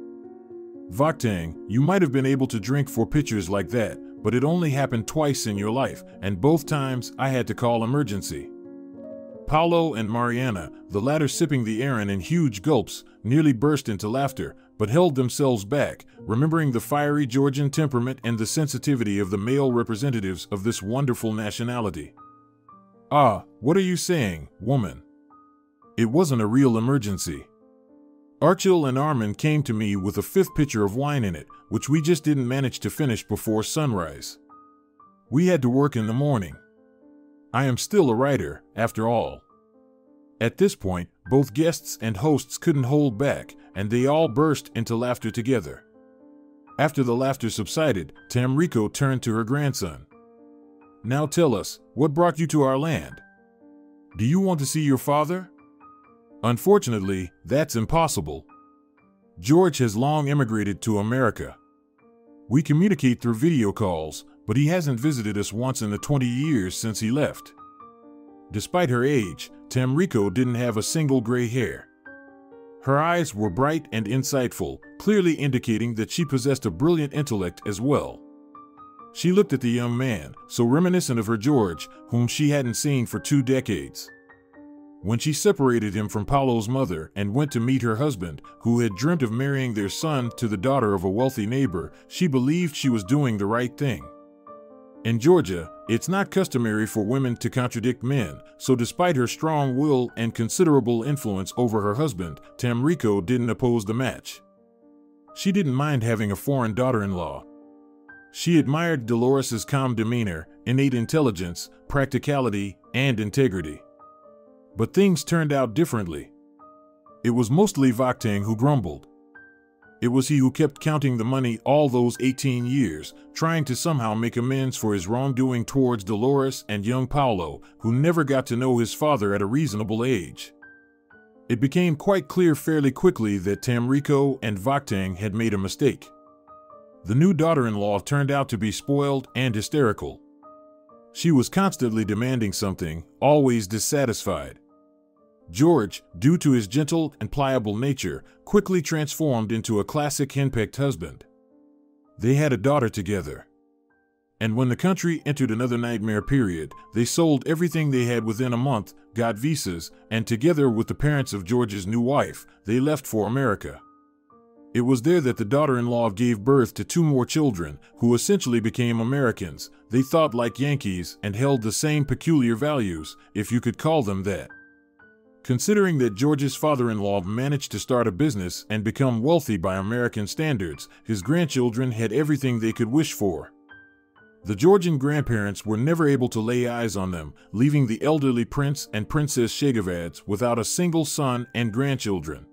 "Vaktang, you might have been able to drink 4 pitchers like that, but it only happened twice in your life, and both times I had to call emergency." Paulo and Mariana, the latter sipping the ayran in huge gulps, nearly burst into laughter, but held themselves back, remembering the fiery Georgian temperament and the sensitivity of the male representatives of this wonderful nationality. "Ah, what are you saying, woman? It wasn't a real emergency. Archil and Armin came to me with a 5th pitcher of wine in it, which we just didn't manage to finish before sunrise. We had to work in the morning. I am still a writer, after all." At this point, both guests and hosts couldn't hold back, and they all burst into laughter together. After the laughter subsided, Tamrico turned to her grandson. "Now tell us, what brought you to our land? Do you want to see your father?" "Unfortunately, that's impossible. George has long emigrated to America. We communicate through video calls, but he hasn't visited us once in the 20 years since he left." Despite her age, Tamrico didn't have a single gray hair. Her eyes were bright and insightful, clearly indicating that she possessed a brilliant intellect as well. She looked at the young man, so reminiscent of her George, whom she hadn't seen for 2 decades. When she separated him from Paulo's mother and went to meet her husband, who had dreamt of marrying their son to the daughter of a wealthy neighbor, she believed she was doing the right thing. In Georgia, it's not customary for women to contradict men, so despite her strong will and considerable influence over her husband, Tamrico didn't oppose the match. She didn't mind having a foreign daughter-in-law. She admired Dolores' calm demeanor, innate intelligence, practicality, and integrity. But things turned out differently. It was mostly Vaktang who grumbled. It was he who kept counting the money all those 18 years, trying to somehow make amends for his wrongdoing towards Dolores and young Paulo, who never got to know his father at a reasonable age. It became quite clear fairly quickly that Tamrico and Vaktang had made a mistake. The new daughter-in-law turned out to be spoiled and hysterical. She was constantly demanding something, always dissatisfied. George, due to his gentle and pliable nature, quickly transformed into a classic henpecked husband. They had a daughter together. And when the country entered another nightmare period, they sold everything they had within a month, got visas, and together with the parents of George's new wife, they left for America. It was there that the daughter-in-law gave birth to 2 more children, who essentially became Americans. They thought like Yankees and held the same peculiar values, if you could call them that. Considering that George's father-in-law managed to start a business and become wealthy by American standards, his grandchildren had everything they could wish for. The Georgian grandparents were never able to lay eyes on them, leaving the elderly Prince and Princess Chegavadze without a single son and grandchildren.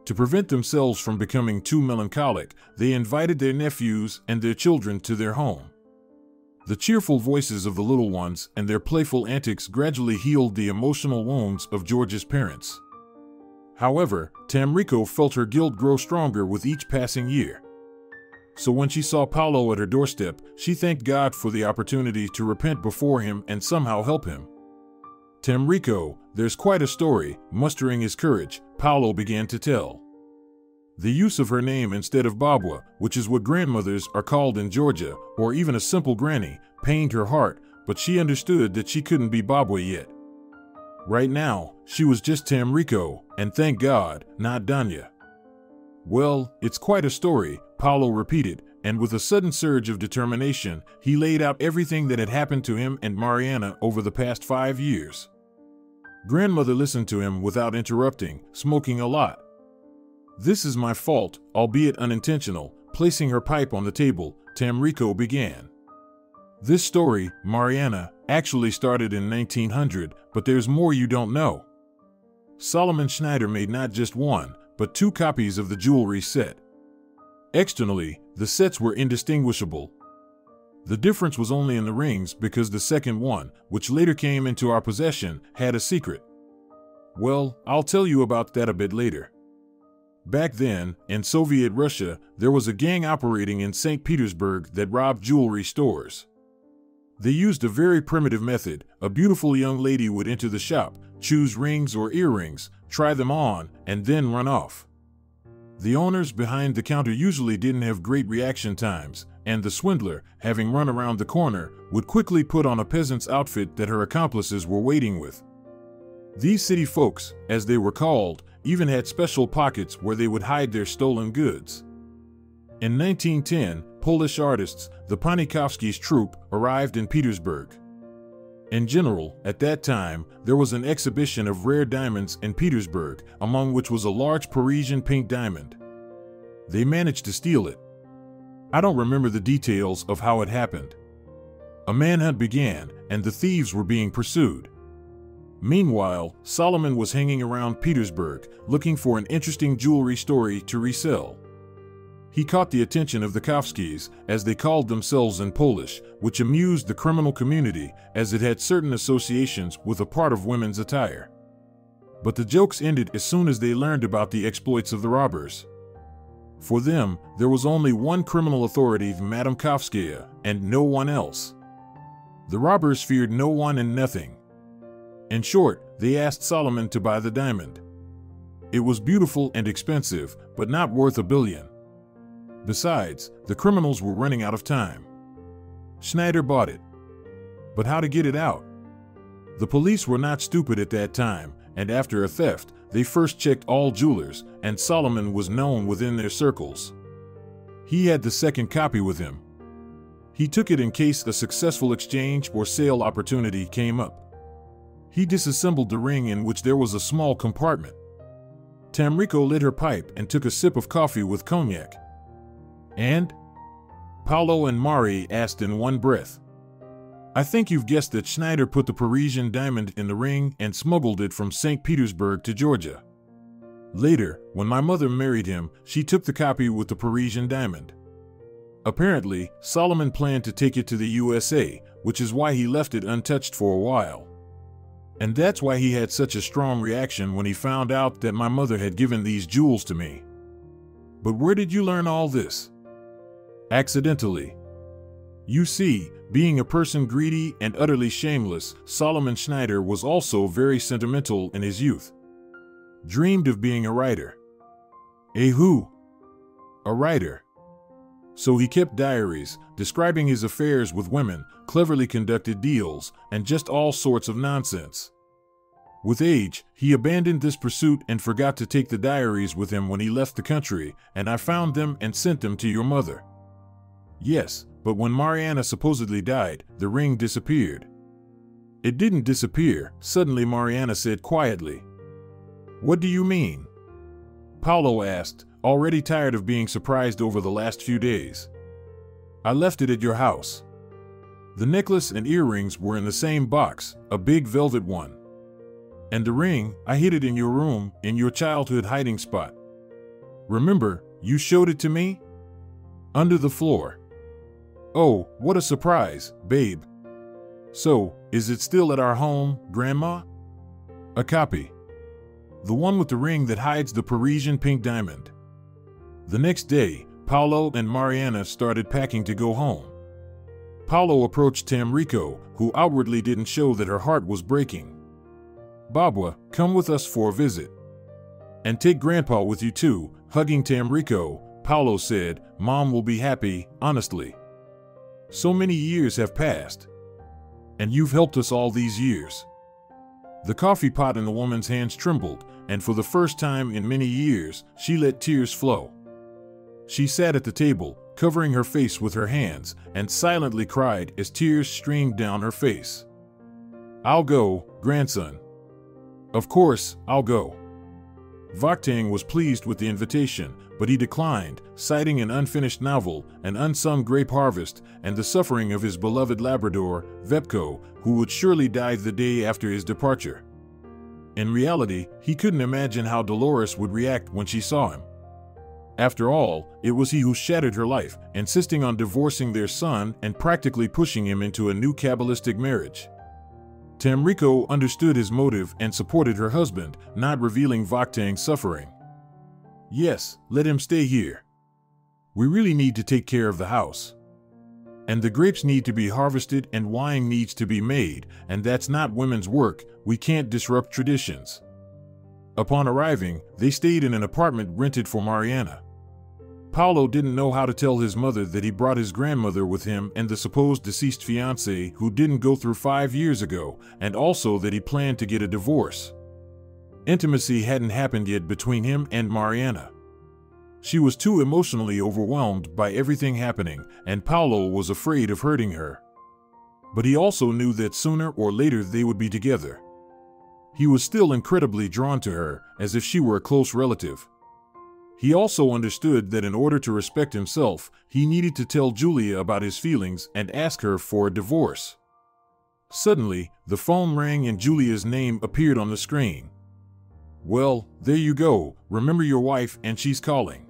To prevent themselves from becoming too melancholic, they invited their nephews and their children to their home. The cheerful voices of the little ones and their playful antics gradually healed the emotional wounds of George's parents. However, Tamrico felt her guilt grow stronger with each passing year. So when she saw Paulo at her doorstep, she thanked God for the opportunity to repent before him and somehow help him. "Tamrico, there's quite a story," mustering his courage, Paulo began to tell. The use of her name instead of Babwa, which is what grandmothers are called in Georgia, or even a simple granny, pained her heart, but she understood that she couldn't be Babwa yet. Right now, she was just Tamrico, and thank God, not Danya. "Well, it's quite a story," Paulo repeated, and with a sudden surge of determination, he laid out everything that had happened to him and Mariana over the past 5 years. Grandmother listened to him without interrupting, smoking a lot. "This is my fault, albeit unintentional." Placing her pipe on the table, Tamrico began. "This story, Mariana, actually started in 1900, but there's more you don't know. Solomon Schneider made not just one, but 2 copies of the jewelry set. Externally, the sets were indistinguishable. The difference was only in the rings because the second one, which later came into our possession, had a secret. Well, I'll tell you about that a bit later. Back then, in Soviet Russia, there was a gang operating in St. Petersburg that robbed jewelry stores. They used a very primitive method. A beautiful young lady would enter the shop, choose rings or earrings, try them on, and then run off. The owners behind the counter usually didn't have great reaction times, and the swindler, having run around the corner, would quickly put on a peasant's outfit that her accomplices were waiting with. These city folks, as they were called, even had special pockets where they would hide their stolen goods. In 1910, Polish artists, the Poniatowski's troupe, arrived in Petersburg. In general, at that time, there was an exhibition of rare diamonds in Petersburg, among which was a large Parisian pink diamond. They managed to steal it. I don't remember the details of how it happened. A manhunt began, and the thieves were being pursued. Meanwhile, Solomon was hanging around Petersburg, looking for an interesting jewelry story to resell. He caught the attention of the Kowskis, as they called themselves in Polish, which amused the criminal community, as it had certain associations with a part of women's attire. But the jokes ended as soon as they learned about the exploits of the robbers. For them, there was only one criminal authority, Madame Kowskaya, and no one else. The robbers feared no one and nothing. In short, they asked Solomon to buy the diamond. It was beautiful and expensive, but not worth $1 billion. Besides, the criminals were running out of time. Schneider bought it. But how to get it out? The police were not stupid at that time, and after a theft, they first checked all jewelers, and Solomon was known within their circles. He had the second copy with him. He took it in case a successful exchange or sale opportunity came up. He disassembled the ring, in which there was a small compartment. Tamrico lit her pipe and took a sip of coffee with cognac. And? Paulo and Mari asked in one breath. I think you've guessed that Schneider put the Parisian diamond in the ring and smuggled it from St. Petersburg to Georgia. Later, when my mother married him, she took the copy with the Parisian diamond. Apparently, Solomon planned to take it to the USA, which is why he left it untouched for a while. And that's why he had such a strong reaction when he found out that my mother had given these jewels to me. But where did you learn all this? Accidentally. You see, being a person greedy and utterly shameless, Solomon Schneider was also very sentimental in his youth. Dreamed of being a writer. A who? A writer. So he kept diaries, describing his affairs with women, cleverly conducted deals, and just all sorts of nonsense. With age, he abandoned this pursuit and forgot to take the diaries with him when he left the country, and I found them and sent them to your mother. Yes, but when Mariana supposedly died, the ring disappeared. It didn't disappear, suddenly Mariana said quietly. What do you mean? Paulo asked, already tired of being surprised over the last few days. I left it at your house. The necklace and earrings were in the same box, a big velvet one. And the ring, I hid it in your room, in your childhood hiding spot. Remember, you showed it to me? Under the floor. Oh, what a surprise, babe. So, is it still at our home, Grandma? A copy. The one with the ring that hides the Parisian pink diamond. The next day, Paulo and Mariana started packing to go home. Paulo approached Tamrico, who outwardly didn't show that her heart was breaking. Babwa, come with us for a visit. And take Grandpa with you too. Hugging Tamrico, Paulo said, Mom will be happy, honestly. So many years have passed. And you've helped us all these years. The coffee pot in the woman's hands trembled, and for the first time in many years, she let tears flow. She sat at the table, covering her face with her hands, and silently cried as tears streamed down her face. I'll go, grandson. Of course, I'll go. Vakhtang was pleased with the invitation, but he declined, citing an unfinished novel, an unsung grape harvest, and the suffering of his beloved Labrador, Vepko, who would surely die the day after his departure. In reality, he couldn't imagine how Dolores would react when she saw him. After all, it was he who shattered her life, insisting on divorcing their son and practically pushing him into a new Kabbalistic marriage. Tamrico understood his motive and supported her husband, not revealing Vakhtang's suffering. Yes, let him stay here. We really need to take care of the house. And the grapes need to be harvested and wine needs to be made, and that's not women's work. We can't disrupt traditions. Upon arriving, they stayed in an apartment rented for Mariana. Paulo didn't know how to tell his mother that he brought his grandmother with him and the supposed deceased fiancée who didn't go through 5 years ago, and also that he planned to get a divorce. Intimacy hadn't happened yet between him and Mariana. She was too emotionally overwhelmed by everything happening, and Paulo was afraid of hurting her. But he also knew that sooner or later they would be together. He was still incredibly drawn to her, as if she were a close relative. He also understood that in order to respect himself, he needed to tell Julia about his feelings and ask her for a divorce. Suddenly, the phone rang and Julia's name appeared on the screen. "Well, there you go. Remember your wife and she's calling."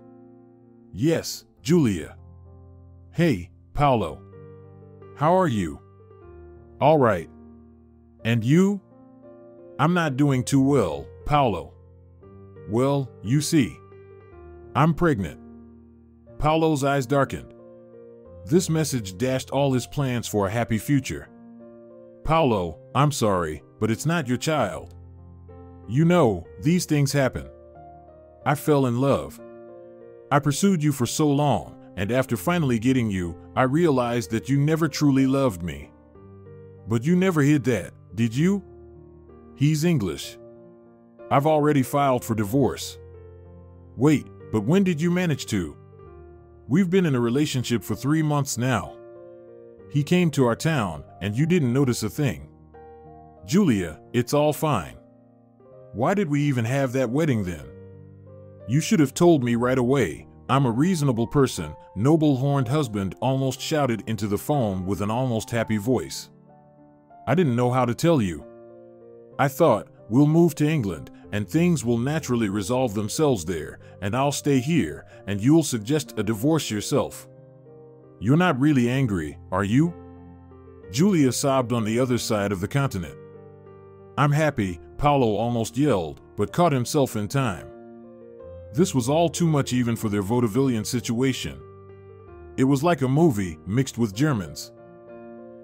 "Yes, Julia." "Hey, Paulo. How are you?" "All right. And you?" "I'm not doing too well, Paulo." "Well, you see, I'm pregnant." Paulo's eyes darkened. This message dashed all his plans for a happy future. "Paulo, I'm sorry, but it's not your child. You know, these things happen. I fell in love. I pursued you for so long, and after finally getting you, I realized that you never truly loved me. But you never hid that, did you? He's English. I've already filed for divorce." "Wait, but when did you manage to?" "We've been in a relationship for 3 months now. He came to our town, and you didn't notice a thing." "Julia, it's all fine. Why did we even have that wedding then? You should have told me right away. I'm a reasonable person," noble-horned husband almost shouted into the phone with an almost happy voice. "I didn't know how to tell you. I thought, we'll move to England, and things will naturally resolve themselves there, and I'll stay here, and you'll suggest a divorce yourself. You're not really angry, are you?" Julia sobbed on the other side of the continent. "I'm happy," Paulo almost yelled, but caught himself in time. This was all too much even for their vaudevillian situation. It was like a movie mixed with Germans.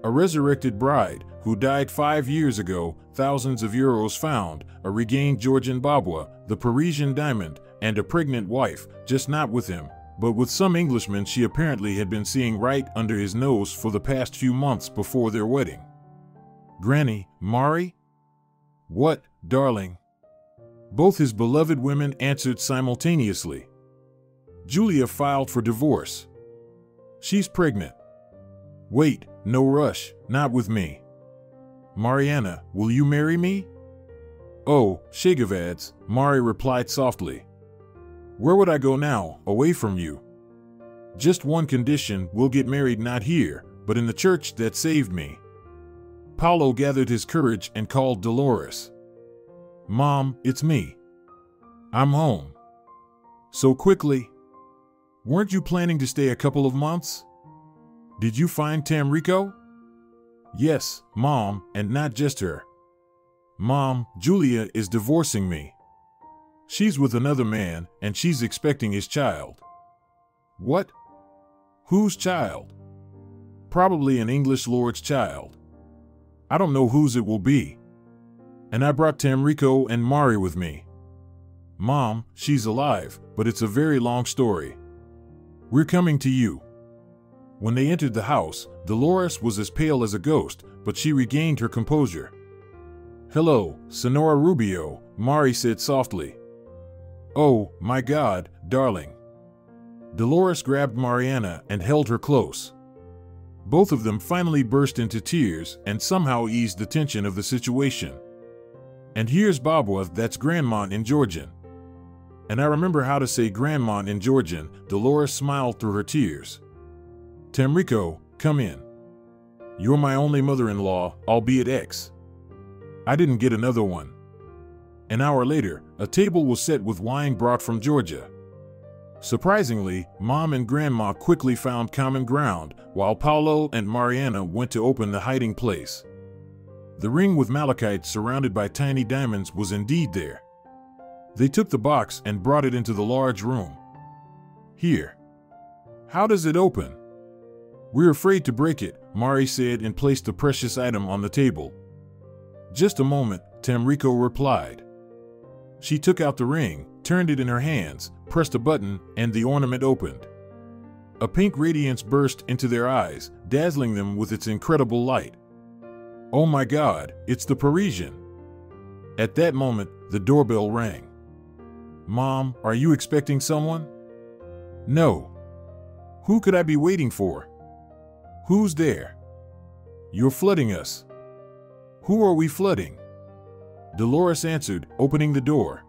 A resurrected bride, who died 5 years ago, thousands of euros found, a regained Georgian babwa, the Parisian diamond, and a pregnant wife, just not with him, but with some Englishman she apparently had been seeing right under his nose for the past few months before their wedding. "Granny, Mari?" "What, darling?" Both his beloved women answered simultaneously. Julia filed for divorce. "She's pregnant." "Wait, no rush, not with me." "Mariana, will you marry me?" "Oh, Chegavadze," Mari replied softly. "Where would I go now, away from you?" "Just one condition, we'll get married not here, but in the church that saved me." Paulo gathered his courage and called Dolores. "Mom, it's me. I'm home." "So quickly? Weren't you planning to stay a couple of months? Did you find Tamrico?" "Yes, Mom, and not just her. Mom, Julia is divorcing me. She's with another man, and she's expecting his child." "What? Whose child?" "Probably an English lord's child. I don't know whose it will be. And I brought Tamrico and Mari with me. Mom, she's alive, but it's a very long story. We're coming to you." When they entered the house, Dolores was as pale as a ghost, but she regained her composure. "Hello, Senora Rubio," Mari said softly. "Oh, my God, darling." Dolores grabbed Mariana and held her close. Both of them finally burst into tears and somehow eased the tension of the situation. "And here's Babwa, that's grandma in Georgian." "And I remember how to say grandma in Georgian," Dolores smiled through her tears. "Tamrico, come in. You're my only mother-in-law, albeit ex. I didn't get another one." An hour later, a table was set with wine brought from Georgia. Surprisingly, Mom and Grandma quickly found common ground, while Paulo and Mariana went to open the hiding place. The ring with malachite surrounded by tiny diamonds was indeed there. They took the box and brought it into the large room. Here. How does it open? We're afraid to break it, Mari said and placed the precious item on the table. Just a moment, Tamrico replied. She took out the ring, turned it in her hands, pressed a button, and the ornament opened. A pink radiance burst into their eyes, dazzling them with its incredible light. Oh my God, it's the Parisian! At that moment, the doorbell rang. Mom, are you expecting someone? No. Who could I be waiting for? Who's there? You're flooding us. Who are we flooding? Dolores answered, opening the door.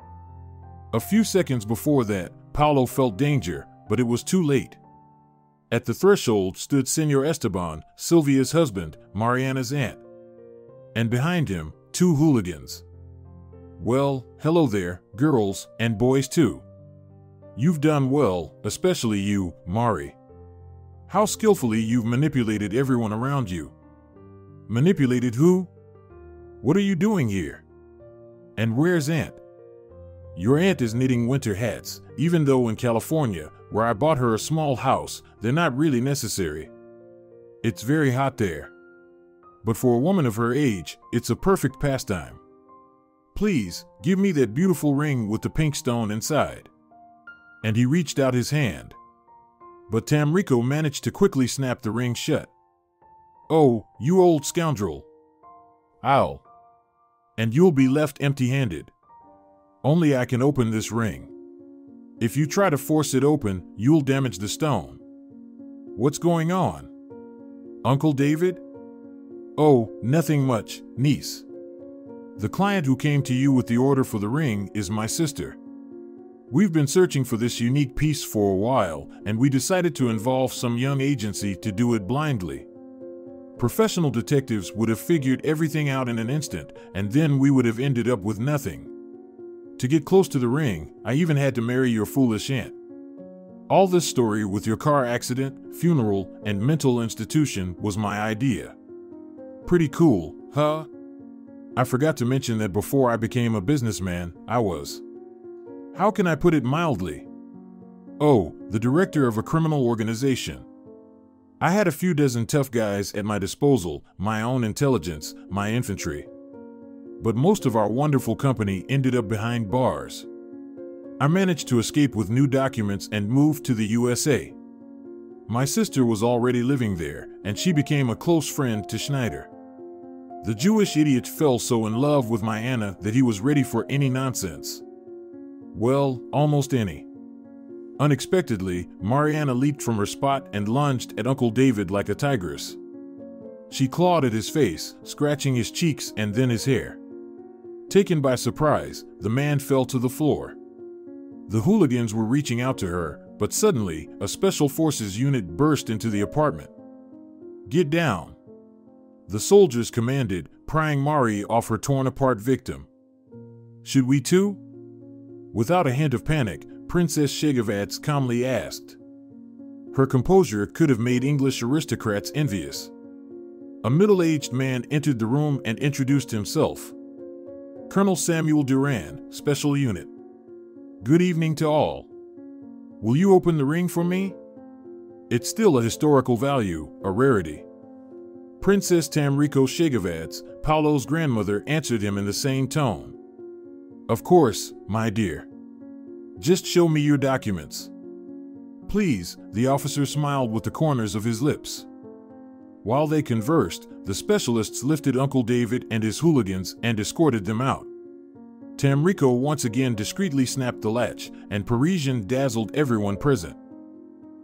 A few seconds before that, Paulo felt danger, but it was too late. At the threshold stood Senor Esteban, Sylvia's husband, Mariana's aunt. And behind him, two hooligans. Well, hello there, girls, and boys too. You've done well, especially you, Mari. How skillfully you've manipulated everyone around you. Manipulated who? What are you doing here? And where's Aunt? Your aunt is knitting winter hats, even though in California, where I bought her a small house, they're not really necessary. It's very hot there. But for a woman of her age, it's a perfect pastime. Please, give me that beautiful ring with the pink stone inside. And he reached out his hand. But Tamrico managed to quickly snap the ring shut. Oh, you old scoundrel. Ow. And you'll be left empty-handed. Only I can open this ring. If you try to force it open, you'll damage the stone. What's going on? Uncle David? Oh, nothing much, niece. The client who came to you with the order for the ring is my sister. We've been searching for this unique piece for a while, and we decided to involve some young agency to do it blindly. Professional detectives would have figured everything out in an instant, and then we would have ended up with nothing. To get close to the ring, I even had to marry your foolish aunt. All this story with your car accident, funeral, and mental institution was my idea. Pretty cool, huh? I forgot to mention that before I became a businessman, I was, how can I put it mildly? Oh, the director of a criminal organization. I had a few dozen tough guys at my disposal, my own intelligence, my infantry. But most of our wonderful company ended up behind bars. I managed to escape with new documents and moved to the USA. My sister was already living there, and she became a close friend to Schneider. The Jewish idiot fell so in love with my Anna that he was ready for any nonsense. Well, almost any. Unexpectedly, Mariana leaped from her spot and lunged at Uncle David like a tigress. She clawed at his face, scratching his cheeks and then his hair. Taken by surprise, the man fell to the floor. The hooligans were reaching out to her, but suddenly, a special forces unit burst into the apartment. Get down! The soldiers commanded, prying Mari off her torn-apart victim. Should we too? Without a hint of panic, Princess Chegavadze calmly asked. Her composure could have made English aristocrats envious. A middle-aged man entered the room and introduced himself. Colonel Samuel Duran, Special Unit. Good evening to all. Will you open the ring for me? It's still a historical value, a rarity. Princess Tamrico Chegavadze, Paulo's grandmother, answered him in the same tone. Of course, my dear. Just show me your documents. Please, the officer smiled with the corners of his lips. While they conversed, the specialists lifted Uncle David and his hooligans and escorted them out. Tamrico once again discreetly snapped the latch, and Parisian dazzled everyone present.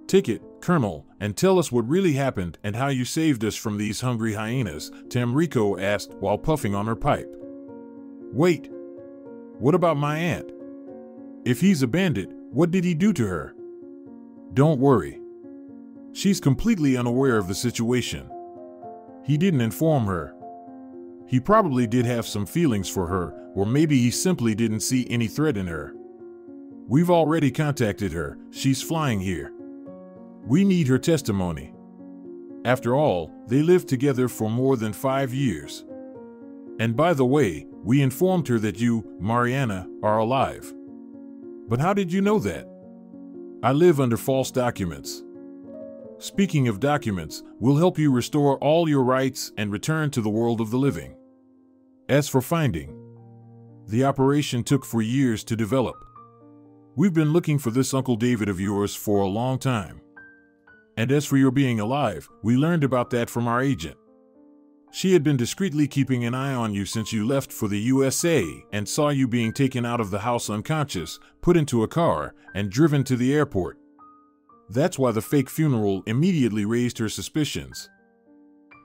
Take it, Colonel, and tell us what really happened and how you saved us from these hungry hyenas, Tamrico asked while puffing on her pipe. Wait. What about my aunt? If he's a bandit, what did he do to her? Don't worry. She's completely unaware of the situation. He didn't inform her. He probably did have some feelings for her, or maybe he simply didn't see any threat in her. We've already contacted her. She's flying here. We need her testimony. After all, they lived together for more than 5 years. And by the way, we informed her that you, Mariana, are alive. But how did you know that? I live under false documents. Speaking of documents, we'll help you restore all your rights and return to the world of the living. As for finding, the operation took 4 years to develop. We've been looking for this Uncle David of yours for a long time. And as for your being alive, we learned about that from our agent. She had been discreetly keeping an eye on you since you left for the USA and saw you being taken out of the house unconscious, put into a car, and driven to the airport. That's why the fake funeral immediately raised her suspicions.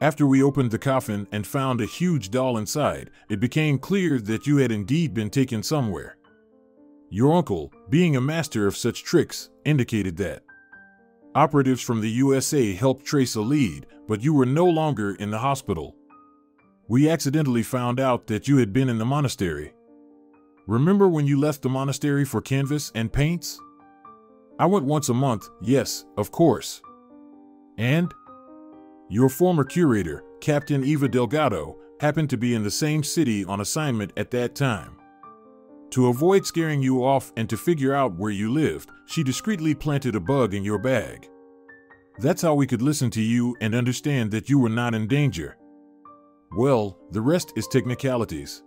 After we opened the coffin and found a huge doll inside, it became clear that you had indeed been taken somewhere. Your uncle, being a master of such tricks, indicated that. Operatives from the USA helped trace a lead, but you were no longer in the hospital. We accidentally found out that you had been in the monastery. Remember when you left the monastery for canvas and paints? I went once a month, yes, of course. And? Your former curator, Captain Eva Delgado, happened to be in the same city on assignment at that time. To avoid scaring you off and to figure out where you lived, she discreetly planted a bug in your bag. That's how we could listen to you and understand that you were not in danger. Well, the rest is technicalities.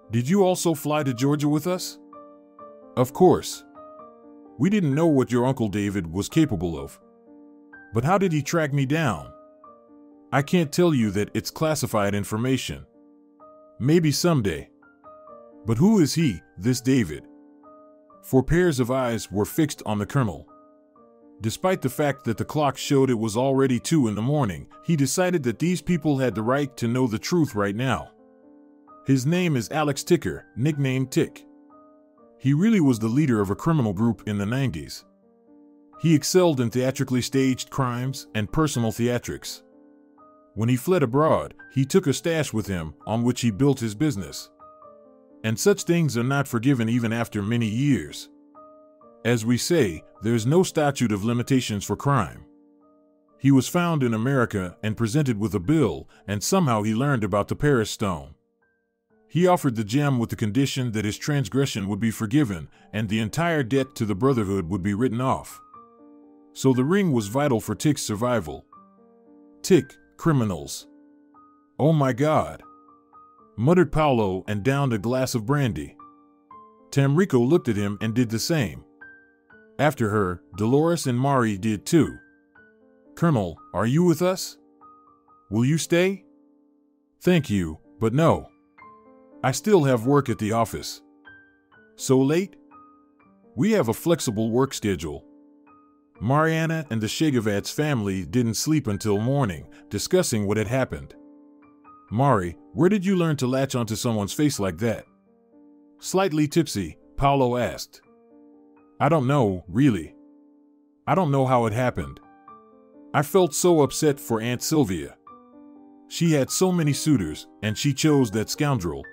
Did you also fly to Georgia with us? Of course. We didn't know what your Uncle David was capable of. But how did he track me down? I can't tell you that it's classified information. Maybe someday. But who is he, this David? 4 pairs of eyes were fixed on the colonel. Despite the fact that the clock showed it was already 2 in the morning, he decided that these people had the right to know the truth right now. His name is Alex Ticker, nicknamed Tick. He really was the leader of a criminal group in the 90s. He excelled in theatrically staged crimes and personal theatrics. When he fled abroad, he took a stash with him on which he built his business. And such things are not forgiven even after many years. As we say, there's no statute of limitations for crime. He was found in America and presented with a bill, and somehow he learned about the Paris stone. He offered the gem with the condition that his transgression would be forgiven and the entire debt to the Brotherhood would be written off. So the ring was vital for Tick's survival. Tick, criminals. Oh my God, muttered Paulo and downed a glass of brandy. Tamrico looked at him and did the same. After her, Dolores and Mari did too. Colonel, are you with us? Will you stay? Thank you, but no. I still have work at the office. So late? We have a flexible work schedule. Mariana and the Chegavadze family didn't sleep until morning, discussing what had happened. Mari, where did you learn to latch onto someone's face like that? Slightly tipsy, Paulo asked. I don't know, really. I don't know how it happened. I felt so upset for Aunt Sylvia. She had so many suitors, and she chose that scoundrel.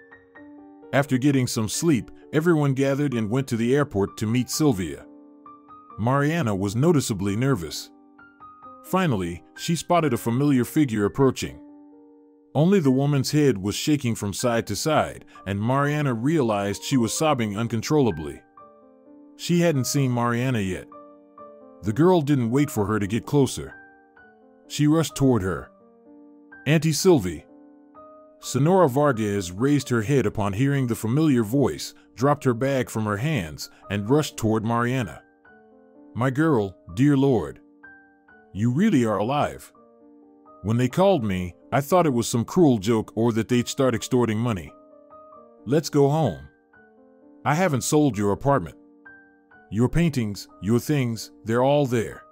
After getting some sleep, everyone gathered and went to the airport to meet Sylvia. Mariana was noticeably nervous. Finally, she spotted a familiar figure approaching. Only the woman's head was shaking from side to side, and Mariana realized she was sobbing uncontrollably. She hadn't seen Mariana yet. The girl didn't wait for her to get closer. She rushed toward her. Auntie Sylvie. Sonora Vargas raised her head upon hearing the familiar voice, dropped her bag from her hands, and rushed toward Mariana. My girl, dear Lord. You really are alive. When they called me, I thought it was some cruel joke or that they'd start extorting money. Let's go home. I haven't sold your apartment. Your paintings, your things, they're all there.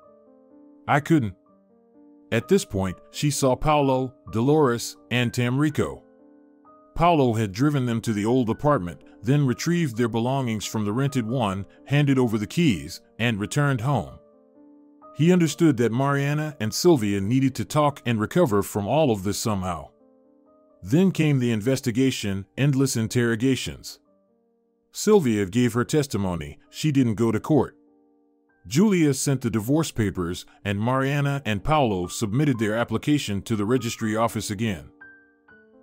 I couldn't. At this point, she saw Paulo, Dolores, and Tamrico. Paulo had driven them to the old apartment, then retrieved their belongings from the rented one, handed over the keys, and returned home. He understood that Mariana and Sylvia needed to talk and recover from all of this somehow. Then came the investigation, endless interrogations. Sylvia gave her testimony. She didn't go to court. Julia sent the divorce papers, and Mariana and Paulo submitted their application to the registry office again.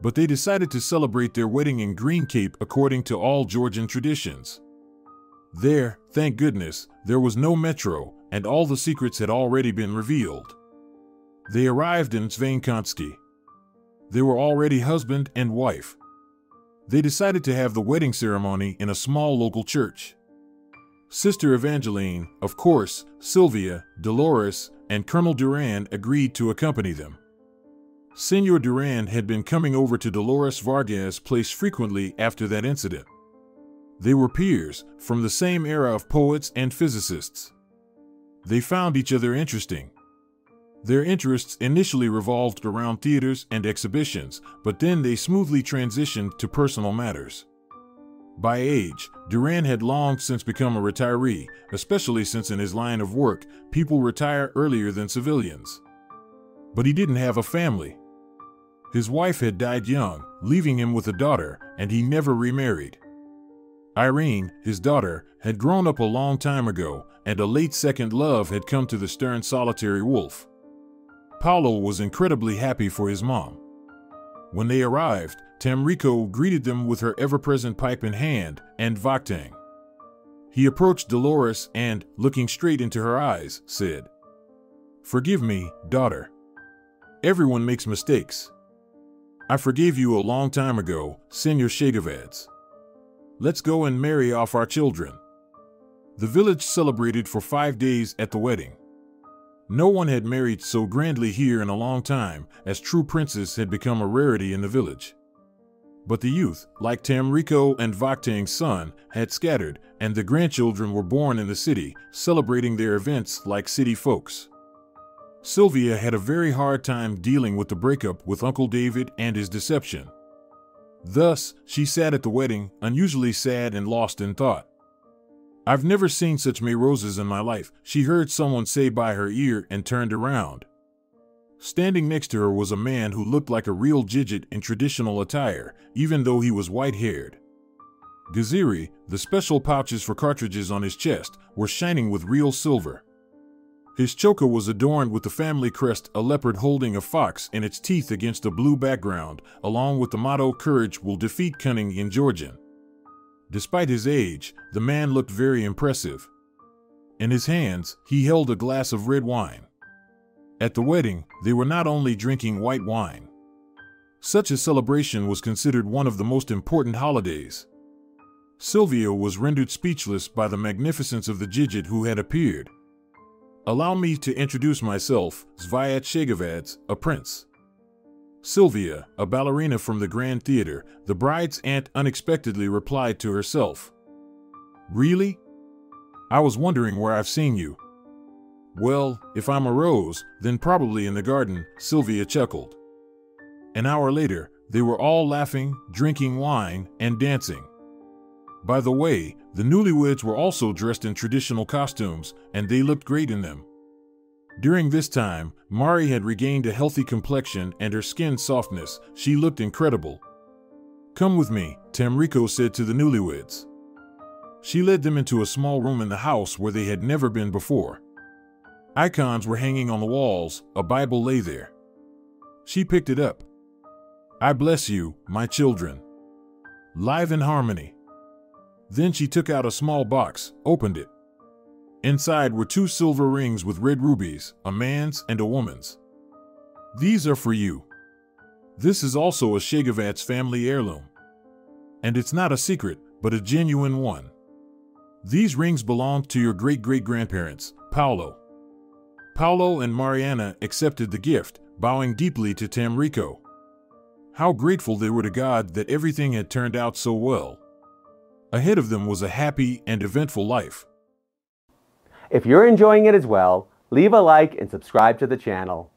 But they decided to celebrate their wedding in Green Cape according to all Georgian traditions. There, thank goodness, there was no metro, and all the secrets had already been revealed. They arrived in Svankonsky. They were already husband and wife. They decided to have the wedding ceremony in a small local church. Sister Evangeline, of course, Sylvia, Dolores, and Colonel Duran agreed to accompany them. Senor Duran had been coming over to Dolores Vargas' place frequently after that incident. They were peers, from the same era of poets and physicists. They found each other interesting. Their interests initially revolved around theaters and exhibitions, but then they smoothly transitioned to personal matters. By age, Duran had long since become a retiree, especially since in his line of work, people retire earlier than civilians. But he didn't have a family. His wife had died young, leaving him with a daughter, and he never remarried. Irene, his daughter, had grown up a long time ago, and a late second love had come to the stern solitary wolf. Paulo was incredibly happy for his mom. When they arrived, Tamrico greeted them with her ever-present pipe in hand and vaktang. He approached Dolores and, looking straight into her eyes, said, "Forgive me, daughter. Everyone makes mistakes. I forgave you a long time ago, Senor Chegavadze. Let's go and marry off our children." The village celebrated for 5 days at the wedding. No one had married so grandly here in a long time, as true princes had become a rarity in the village. But the youth, like Tamrico and Vaktang's son, had scattered, and the grandchildren were born in the city, celebrating their events like city folks. Sylvia had a very hard time dealing with the breakup with Uncle David and his deception. Thus, she sat at the wedding, unusually sad and lost in thought. "I've never seen such May roses in my life," she heard someone say by her ear and turned around. Standing next to her was a man who looked like a real Gidget in traditional attire, even though he was white-haired. Gaziri, the special pouches for cartridges on his chest, were shining with real silver. His choker was adorned with the family crest, a leopard holding a fox in its teeth against a blue background, along with the motto "Courage will defeat cunning" in Georgian. Despite his age, the man looked very impressive. In his hands, he held a glass of red wine. At the wedding, they were not only drinking white wine. Such a celebration was considered one of the most important holidays. Sylvia was rendered speechless by the magnificence of the Gidget who had appeared. "Allow me to introduce myself, Zviat Chegavadze, a prince." Sylvia, a ballerina from the Grand Theater, the bride's aunt, unexpectedly replied to herself. "Really? I was wondering where I've seen you." "Well, if I'm a rose, then probably in the garden," Sylvia chuckled. An hour later, they were all laughing, drinking wine, and dancing. By the way, the newlyweds were also dressed in traditional costumes, and they looked great in them. During this time, Mari had regained a healthy complexion and her skin softness. She looked incredible. "Come with me," Tamrico said to the newlyweds. She led them into a small room in the house where they had never been before. Icons were hanging on the walls, a Bible lay there. She picked it up. "I bless you, my children. Live in harmony." Then she took out a small box, opened it. Inside were 2 silver rings with red rubies, a man's and a woman's. "These are for you. This is also a Chegavadze family heirloom. And it's not a secret, but a genuine one. These rings belonged to your great-great-grandparents, Paulo." Paulo and Mariana accepted the gift, bowing deeply to Tamrico. How grateful they were to God that everything had turned out so well. Ahead of them was a happy and eventful life. If you're enjoying it as well, leave a like and subscribe to the channel.